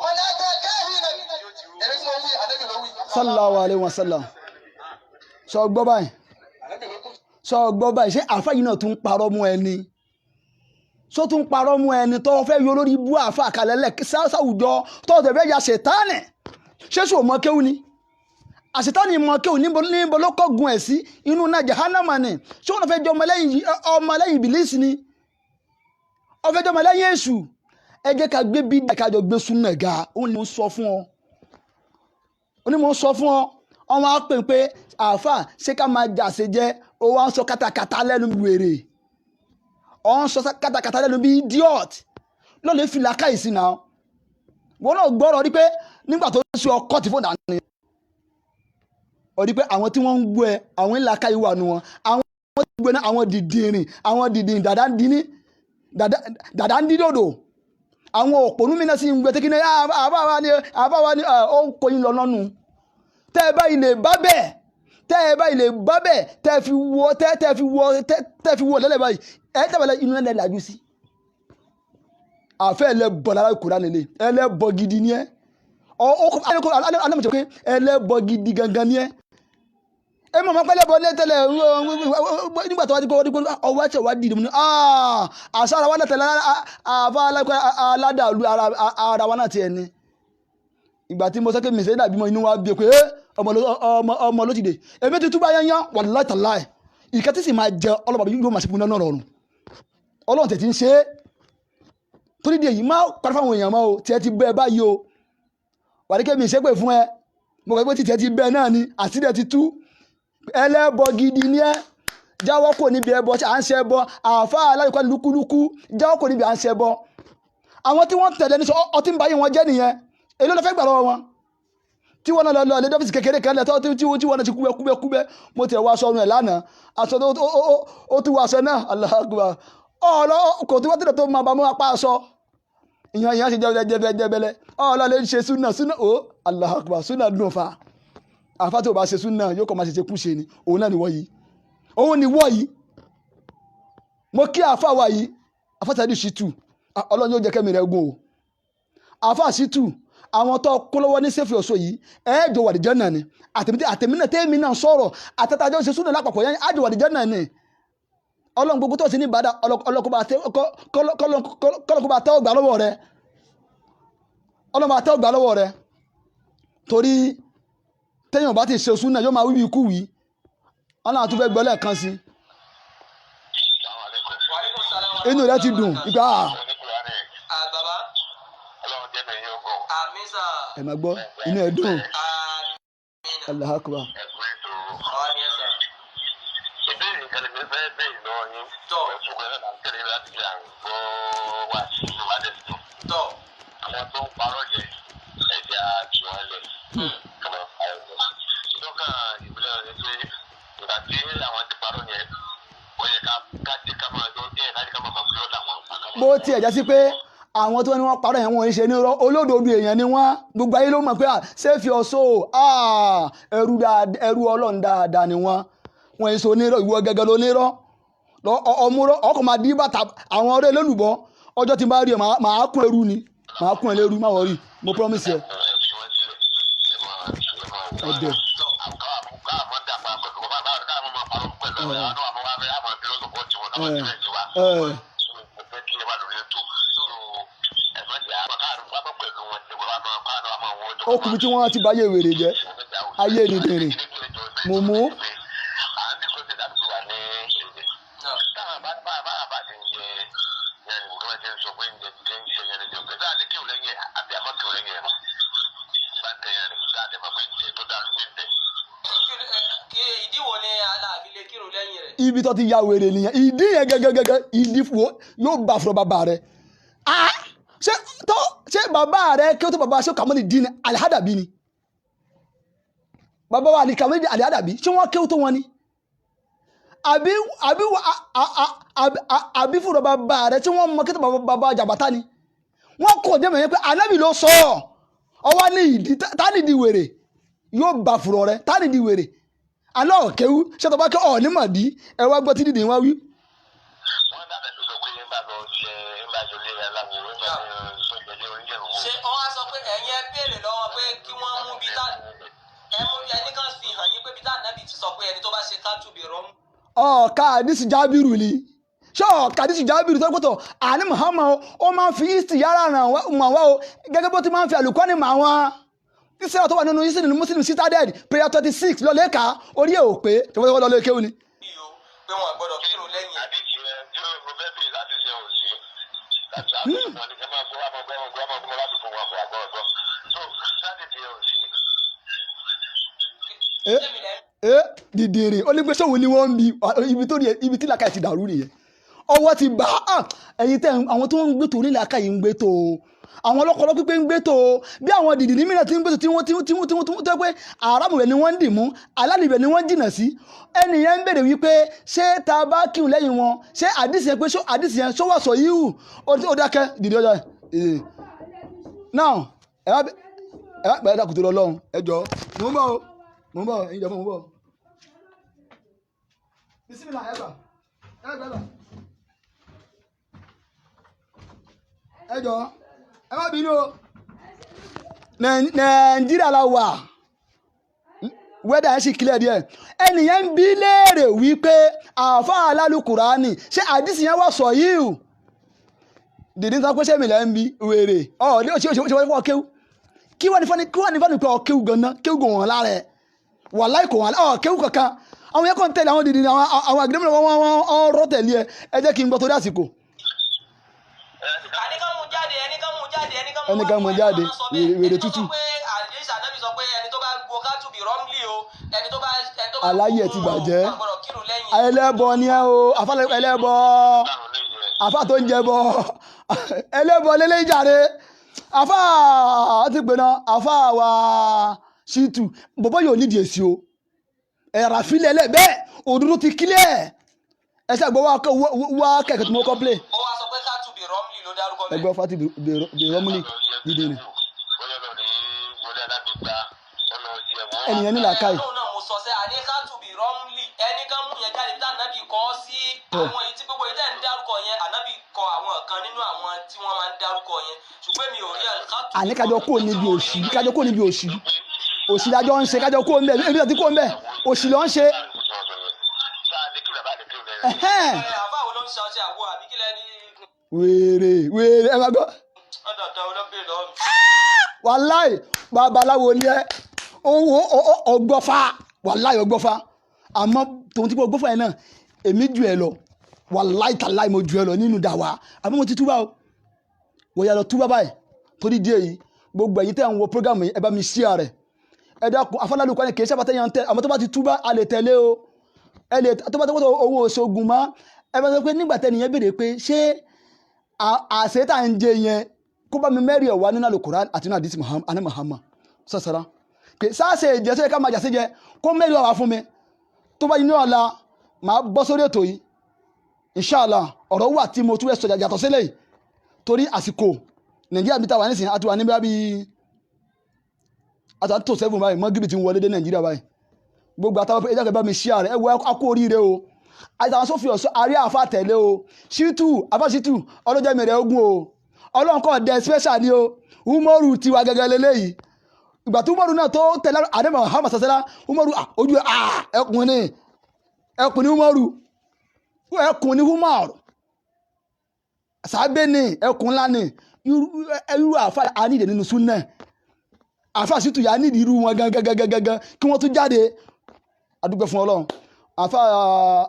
mọ̀nà àti akáhìn ẹni tí wọ́n wí àdébí ló wí. sallallahu alaihi wasallam sọ gbọ́ báyìí ṣé àfáà yìí náà tún parọ́ mú ẹni só tún parọ́ mú ẹni tó fẹ́ yọ lórí ibú àfáà kalẹ̀lẹ̀ sáwùjọ tó tẹ̀ fẹ́ ya ṣètánì ṣé sọ mọ kéwù ni àṣetánì mọ kéwù níbo ló kọ́gun ẹ̀ sí inú náà jahannama ni ṣé wọn fẹ́ jọ ọmọlẹ́yìn ìbílísì ni ó fẹ́ jọ ọmọlẹ́yìn èṣù ẹ jẹ́ ká gbé bí kájọ gbé súnà ga òun ni mo sọ fún ọ ọmọ á pè pé àáfàá ṣé ká máa jàṣe jẹ́ ó wá ń sọ kátàkátà lẹ́nu wèrè ó ń sọ kátàkátà lẹ́nu bí idiot lọ́lẹ̀ fi làákàyè sí náà wọn náà gbọ́rọ̀ rí pé nígbà tó ṣe ọkọ̀ tí fóònù àná ó rí pé àwọn tí wọ́n ń gbọ́ ẹ àwọn ìlàkàyè wà nù wọn àwọn tí wọ́n ń gbọ́ àwọn dìdìrìn dàdá ń dídòdò àwọn òpònú mi náà sì ń gbé tẹ́kí ní àbáwá ni ó ń kó yín lọ lọ́nu tẹ́ ẹ bá ilé bá bẹ́ẹ̀ tẹ́ fi wọ́ lẹ́lẹ̀ báyìí ẹ tẹ́bẹ̀lẹ̀ inú ẹlẹ́ làjú sí àfẹ́ ẹlẹ́bọ̀ lára Kùránì nílé ẹlẹ́bọ̀ gidi ni ẹ alámọ̀jẹ̀ pé ẹlẹ́bọ gidi gangan ni ẹ mọ̀ mọ́ pẹ́lẹ́bọ lẹ́tẹ̀lẹ̀ nígbà tó wá dípò ọwọ́ ẹ̀ṣẹ̀ wá dìde mu ní àṣà ara wa náà tẹ̀lé àfa aládàlú ara wa náà tiẹ̀ ni ìgbà tí mo sọ pé mi sẹ́yìn dàbí mọ inú wa bí pé ọmọ ló ti dé èmi ti túbọ̀ yẹn wallahi tallahi ìkẹ́ tí sì máa jẹ ọlọ́mọba yóò máa ṣe fún náà rọrùn ọlọ́run tẹ̀ ti ń ṣe é torí di èyí má parí fáwọn èèyàn mọ́ o tiẹ̀ ti bẹ́ẹ̀ báyìí o wàdíkẹ́ mi ṣépè fún ẹ mo kọ́ pé tiẹ̀ ti bẹ́ẹ̀ náà ni àtìdẹ́ ti tú ẹlẹ́bọ gidi ni ẹ jáwọ́ kò níbi ẹbọ à ń ṣe ẹbọ àfa aláìkọ́ lúkúlúkú jáwọ́ kò níbi à ń ṣe ẹbọ àwọn tí wọ́n tẹ̀lé ní sọ ọtí ń báyìí wọn jẹ́ nìyẹn èló ló fẹ́ gbà lọ́wọ́ wọn tí wọ́n náà lọ lé dọ́fíìsì kékeré kan lẹ́tọ́ tí wọ́n náà ti kúbẹ́kúbẹ́ mo tẹ̀ wá aṣọ ọrùn ẹ̀ lánàá aṣọ ó tún wá aṣọ náà Allahu Akbar kò tí wọ́n tẹ̀lé tó máa bá mú apá aṣọ ìyàn ṣe jẹ́bẹ́lẹ́ lè ṣe súnà ó Allahu Akbar súnà dùn fa àfa tó bá ṣe súnà yóò kọ́ máa ṣe kú ṣe ni òun náà ni wọ́ yìí òun ni wọ́ yìí mo kí àfa wa yìí àfa tàbí ṣìtù ọlọ́run yóò jẹ́ kẹ́mi rẹ̀ gùn o àfa ṣìtù àwọn tó kún lọ́wọ́ ní sẹ́fì ọ̀ṣọ́ yìí ẹ̀ẹ́dọ̀ wàdìjẹ́ náà ni àtẹ̀mínà tẹ́mi náà sọ̀rọ̀ àtàtàjọ́ ṣe súnà lápapọ̀ yẹn àjọ wàdìjẹ́ náà ni ọlọ́run gbogbo tó ti ní ìbàdà ọlọ́kọ̀ọ́bà tẹ́ ọgbà lọ́wọ́ rẹ ọlọ́mọ àtẹ́ ọgbà lọ́wọ́ rẹ torí téèyàn bá ti ṣe súnà yóò máa wíwí ikú wí ọlọ́run àtúfẹ́ gbọ́lẹ̀ kan sí inú rẹ ti dùn ìgbà ẹ máa gbọ́ inú ẹ dùn Allahu Akbar. Àwọn tó ń parọ́ yẹ ẹja jù wọn lẹ̀ kọ́mọ ayọ̀ lọ. Ìdọ́kà ìbílẹ̀ rẹ̀ pé ìgbà tí àwọn ti parọ́ yẹn wọ́n yẹ ká jẹ́ ká máa lọ díẹ̀ láti ká máa mọ̀ pé ó làwọn. bó tiẹ̀ já sí pé àwọn tó ní wọ́n parọ́ yẹn wọ́n ń ṣe ní olódodo èèyàn ni wọ́n gbogbo ayé ló mọ̀ pé sẹ́fì ọ̀ṣọ́ ẹrú ọlọ́run dáadáa ni wọ́n ń ṣe onírọ́ ìwọ gẹ́gẹ́ lónírọ́ ọmúrọ́ ọkọ̀ máa dí bàtà àwọn ọ̀rẹ́ lólùbọ́ ọjọ́ tí n bá rí ẹ máa kún ẹrú ni máa kún ẹ lẹ́rú má wọrí mo promise ẹ. ọdẹ. okùnrin tí wọ́n ti bá ayé wèrè jẹ́ ayé nìdèrè mo mú. ibi tó ti ya wèrè nìyẹn ìdí yẹn gẹ́gẹ́gẹ́gẹ́ ìdí fún yóò bá fúnra bàbá rẹ̀ ṣé bàbá rẹ̀ kí ó tó bàbá ṣé kàmọ́lì dín ní Al-Hadabi ni bàbá wa ní kàmọ́lì dín Al-Hadabi ṣé wọ́n kí ó tó wọn ni àbí fúnra bàbá rẹ̀ tí wọ́n mọ kí tó bàbá jàbátá ni wọ́n kò dé mẹ́yẹn pé Ànábì ló sọ ọwọ́ ní ìdí tani di wèrè yóò bá fúnra rẹ̀ tani di wèrè alọ́ kéwú ṣètò bá kí ọ̀ ní màdí ẹ wá gbọ́ tí dídì wá wí. wọ́n dábẹ́ tó sọ pé ń bá lọ ṣe ń bá jọ lé ẹ láwo ń bá tó jẹjẹ oúnjẹ òun. ṣé wọ́n á sọ pé ẹ̀yin ẹ béèrè lọ́wọ́ pé kí wọ́n mú bí tá ẹ mú bí ẹni kan fi hàn yín pé bí tá Ànábì ti sọ pé ẹni tó bá ṣe kátù bí rọ́mù. ọ̀ka àdìsí Jábìrù ni ṣé ọ̀ka àdìsí Jábìrù tó pọ̀tọ̀ àní Muhammad ó máa ń fi ìsì yàrá ràn mọ̀ wá o gẹ́gẹ́ bó ti máa ń fi àlùkò ní mà wọn. Israel tó wà nínú Israel ní Muslim citadel prayer 26 lọ́lẹ́ ká orí ẹ̀ ò pé tó fẹ́ lọ́lẹ́ kéwù ni. pé wọn gbọ́dọ̀ kírun lẹ́yìn. àdìsí ẹ tí mo fẹ́ bèèrè láti ṣe òsì láti àbúrò wọn ni ẹ máa gbọ́ àmọ́ gbọ́ láti fún wọn bọ̀ àgbọ̀ so sádìsí ẹ òsì. dìdìrì ó ní pé sóhun ni wọ́n ń bi ibi tí làkàyè ti dàrú nìyẹn ọwọ́ ti bá ẹ̀yin tẹ́ àwọn tó ń gbé tó onílàkàyè ń gbé tó àwọn ọlọ́kọ̀ọ́lọ́ pípé ń gbé tó bí àwọn dìdìrì mìíràn ti ń gbé tó tí wọ́n tó pé àràmù rẹ̀ ni wọ́n ń dì mú aláàlì rẹ̀ ni wọ́n ń jìnà sí ẹnìyẹn ń bèrè wípé ṣé ta bá kírun lẹ́yìn wọn ṣé àdìsí yẹn pé àdìsí yẹn ṣó wà sọ yíwù ó dákẹ́ dìdì ọjọ́ ẹ̀ now ẹ wá pẹ̀lú àkùtù lọ́lọ́run ẹ jọ mò ń bọ̀ ẹ̀yin jọ mò ń bọ̀ bisimilá ẹ gbà ẹ jọ ẹ má bínú o Nàìjíríà la wà wẹ́dà ẹ̀ sì kílẹ̀ díẹ̀ ẹnìyẹn ń bí léèrè wípé àáfàá alálùkùránì ṣé àdìsí yẹn wà sọ yìí o dìdí sọ pé ṣé mi lẹ́ ń bí wèrè ní òṣèwọ́n fọ́ kéwù kí wọ́n ní fọ́nì pé kéwù gan-an kéwù gò wọ́n lára ẹ̀ wàláì kò wọ́n kéwù kankan àwọn yẹn kàn tẹ̀lé àwọn dìdí àwọn àgbẹ̀dẹ́mọ̀ wọn rọ́ tẹ̀lé ẹ jẹ́ kí n gbọ́ torí àsìkò. ẹnìkan mú jáde wèrè tútù. aláyé ẹ ti bàjẹ́ ẹlẹ́bọ ni ẹ o ẹlẹ́bọ àfa tó ń jẹ bọ ẹlẹ́bọ lélẹ́yìn jàre àfa àti pẹ̀lú àfa wa ṣìtù bọ́bọ́ yóò nídìí èsì o ẹ̀rà filẹ̀ lẹ̀ bẹ́ẹ̀ òdúdú ti kílẹ̀ ẹsẹ̀ gbọ́ wá kẹ̀kẹ́ tó mọ́ kọ́pìlẹ̀. ó wá sọ pé kátù bí rọ́mùlì ló dárúkọ bẹ́ẹ̀. ẹgbẹ́ fati bí rọ́mùlì dídé ni. ẹnìyẹn ní làákàyè. mo sọ sẹ́ àní kátù bí rọ́mùlì ẹnì kan mú yẹn jáde bí ànábì kọ́ sí àwọn èyí tí gbogbo yìí tẹ̀ ń dárúkọ yẹn ànábì kọ àwọn kan nínú àwọn tí wọ́n máa ń dárúkọ yẹn ṣùgbọ́n mi ò rí kátù. àní kájọ kó níbi òṣì òṣì lájọ ń ṣe kájọ kó ń bẹ ebi àti kó ń bẹ òṣì ló ń ṣe. àbáwo ló ń ṣe ọṣẹ àwo àbí kílẹ̀ ní. wèrè ẹ máa gbọ́. wàláì babaláwo ni ẹ ọgbọ́fà wàláì ọgbọ́fà àmọ́ tòun tí kò gbọ́fà yẹn náà èmi jù ẹ lọ wàláì tàláì mo jù ẹ lọ nínú dàwa àmọ́ mo ti túbà o wọ́n yà lọ túbà báyìí torí díẹ̀ yìí gbogbo ẹ̀yin tẹ́ ń wo program yìí ẹ bá mi share rẹ̀ ẹ dákun afọlálùkọ ni kì í sábà tẹ́yàn tẹ́ àmọ́ tó bá ti túbà a lè tẹ̀lé o ẹ lè tó bá tó wọ́n owó oṣogun mọ́ ẹ bá sọ pé nígbà tẹ́niyẹn béèrè pé ṣé àṣetà ń jẹ yẹn kó bá mi mẹ́rin ẹ̀ wá nínú Al-Qur'an àti nínú àdìsí Muhammad sọ̀sọ̀rọ̀ pé sáàsì ìjẹ́ sóyè ká máa jà sí jẹ kó mẹ́rin wá fún mi tó bá yín ní ọ̀la màá bọ́ sórí ètò yìí inṣàlá ọ̀rọ̀ wà tí mo tún ẹ̀ sọ̀jà yàtọ̀ sílẹ̀ yìí torí àsìkò Nàìjíríà bí táwa nísìnyí àti wà níbi àtàwọn tó sẹ́fún báyìí mọ́gìrì ti ń wọlé dé Nàìjíríà báyìí gbogbo àtàwọn ẹjọ́ kẹfẹ́ mi ṣí ààrẹ ẹwọ akó oríire o àtàwọn sófin ọ̀ṣọ́ àrí àfa tẹ̀lé o ṣítù àfa ṣítù ọlọ́jọ́ mẹ́rẹ̀ ogun o ọlọ́run kọ́ dẹ special ni o Umaru tiwa gẹ́gẹ́ lélẹ́yìí ìgbà tí Umaru náà tó tẹ̀lé àdèmọ̀ Muhammad sasẹ́lá Umaru ojú ẹkùn ni Umaru ẹkùn ni Umaru sábẹ́ ni ẹkùn ńlá ni irú àfa àníìdè nínú súnà àfa ṣítù yà nídìí irú wọn gangan kí wọ́n tún jáde adúgbò fún ọlọ́run àfa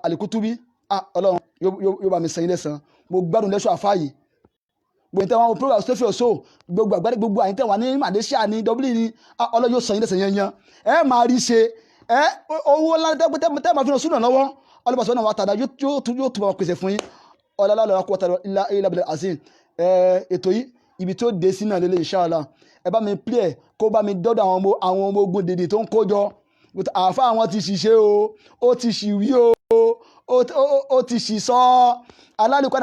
Al-Kutubi ọlọ́run yóò bá mi sẹ́yìn lẹ́sàn mo gbádùn lẹ́sọ̀ àfa yìí gbogbo ìtẹ̀wọ̀n program stéfì ọ̀ṣọ́ gbogbo àgbàdo gbogbo àyíntẹ̀ wà ní Malaysia ní Dublin ní ọlọ́run yóò sẹ́yìn lẹ́sàn yanyan ẹ máa rí ṣe ẹ owó ńlá tẹ́ máa fi hàn súnà lọ́wọ́ ọlọ́pàá sọ́nà wa tàdá yóò túbọ̀ pèsè fún yín ọlọ́lá kọ́ta ilà abdul azim ètò yìí ibi tó dé sí náà lélẹ̀ inshallah ẹ bá mi play kó bá mi dọ́dọ̀ àwọn ọmọ ogun dèdè tó ń kó jọ àfa àwọn ti ṣiṣẹ́ o ó ti ṣìwí o ó ti ṣì sọ alálùkọ́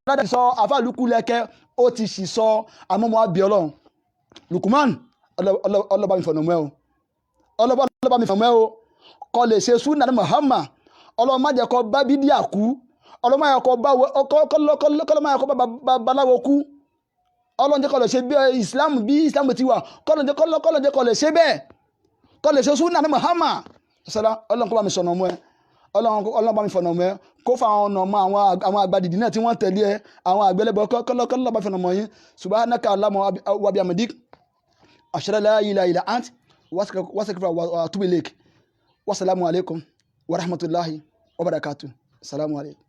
náà sọ àfa lukú lẹ́kẹ́ ó ti ṣì sọ àmọ́ mo wá bí ọlọ́run Lukuman ọlọ́ba mi fọ̀nà mọ́ ẹ o ọlọ́ba mi fọ̀nà mọ́ ẹ o kọ́ lè ṣe súnà ní Muhammad ọlọ́run má jẹ́ kó bá bídíà kú ọlọ́run má jẹ́ kó bá babaláwo kú ọlọ́run jẹ́ kó lè ṣe bí Islam ti wà kọ́lọ́run jẹ́ kó lè ṣe bẹ́ẹ̀ kọ́ lè ṣe súnà ní Muhammad sọ́lá ọlọ́run kó bá mi sọ̀nà mọ́ ẹ ọlọ́run bá mi fọ̀nà mọ́ ẹ kó fa àwọn ọ̀nà mọ́ àwọn àgbàdìdì náà tí wọ́n tẹ̀lé ẹ àwọn àgbẹ̀lẹ́bọ̀ kọ́lọ́ bá fọ̀nà mọ́ yín subhanaka allahumma wa bihamdik ashhadu an la ilaha illa ant wastaghfiruka wa atubu ilaik wassalamu alaikum wa rahmatullahi wa barakatuh assalamu alaikum.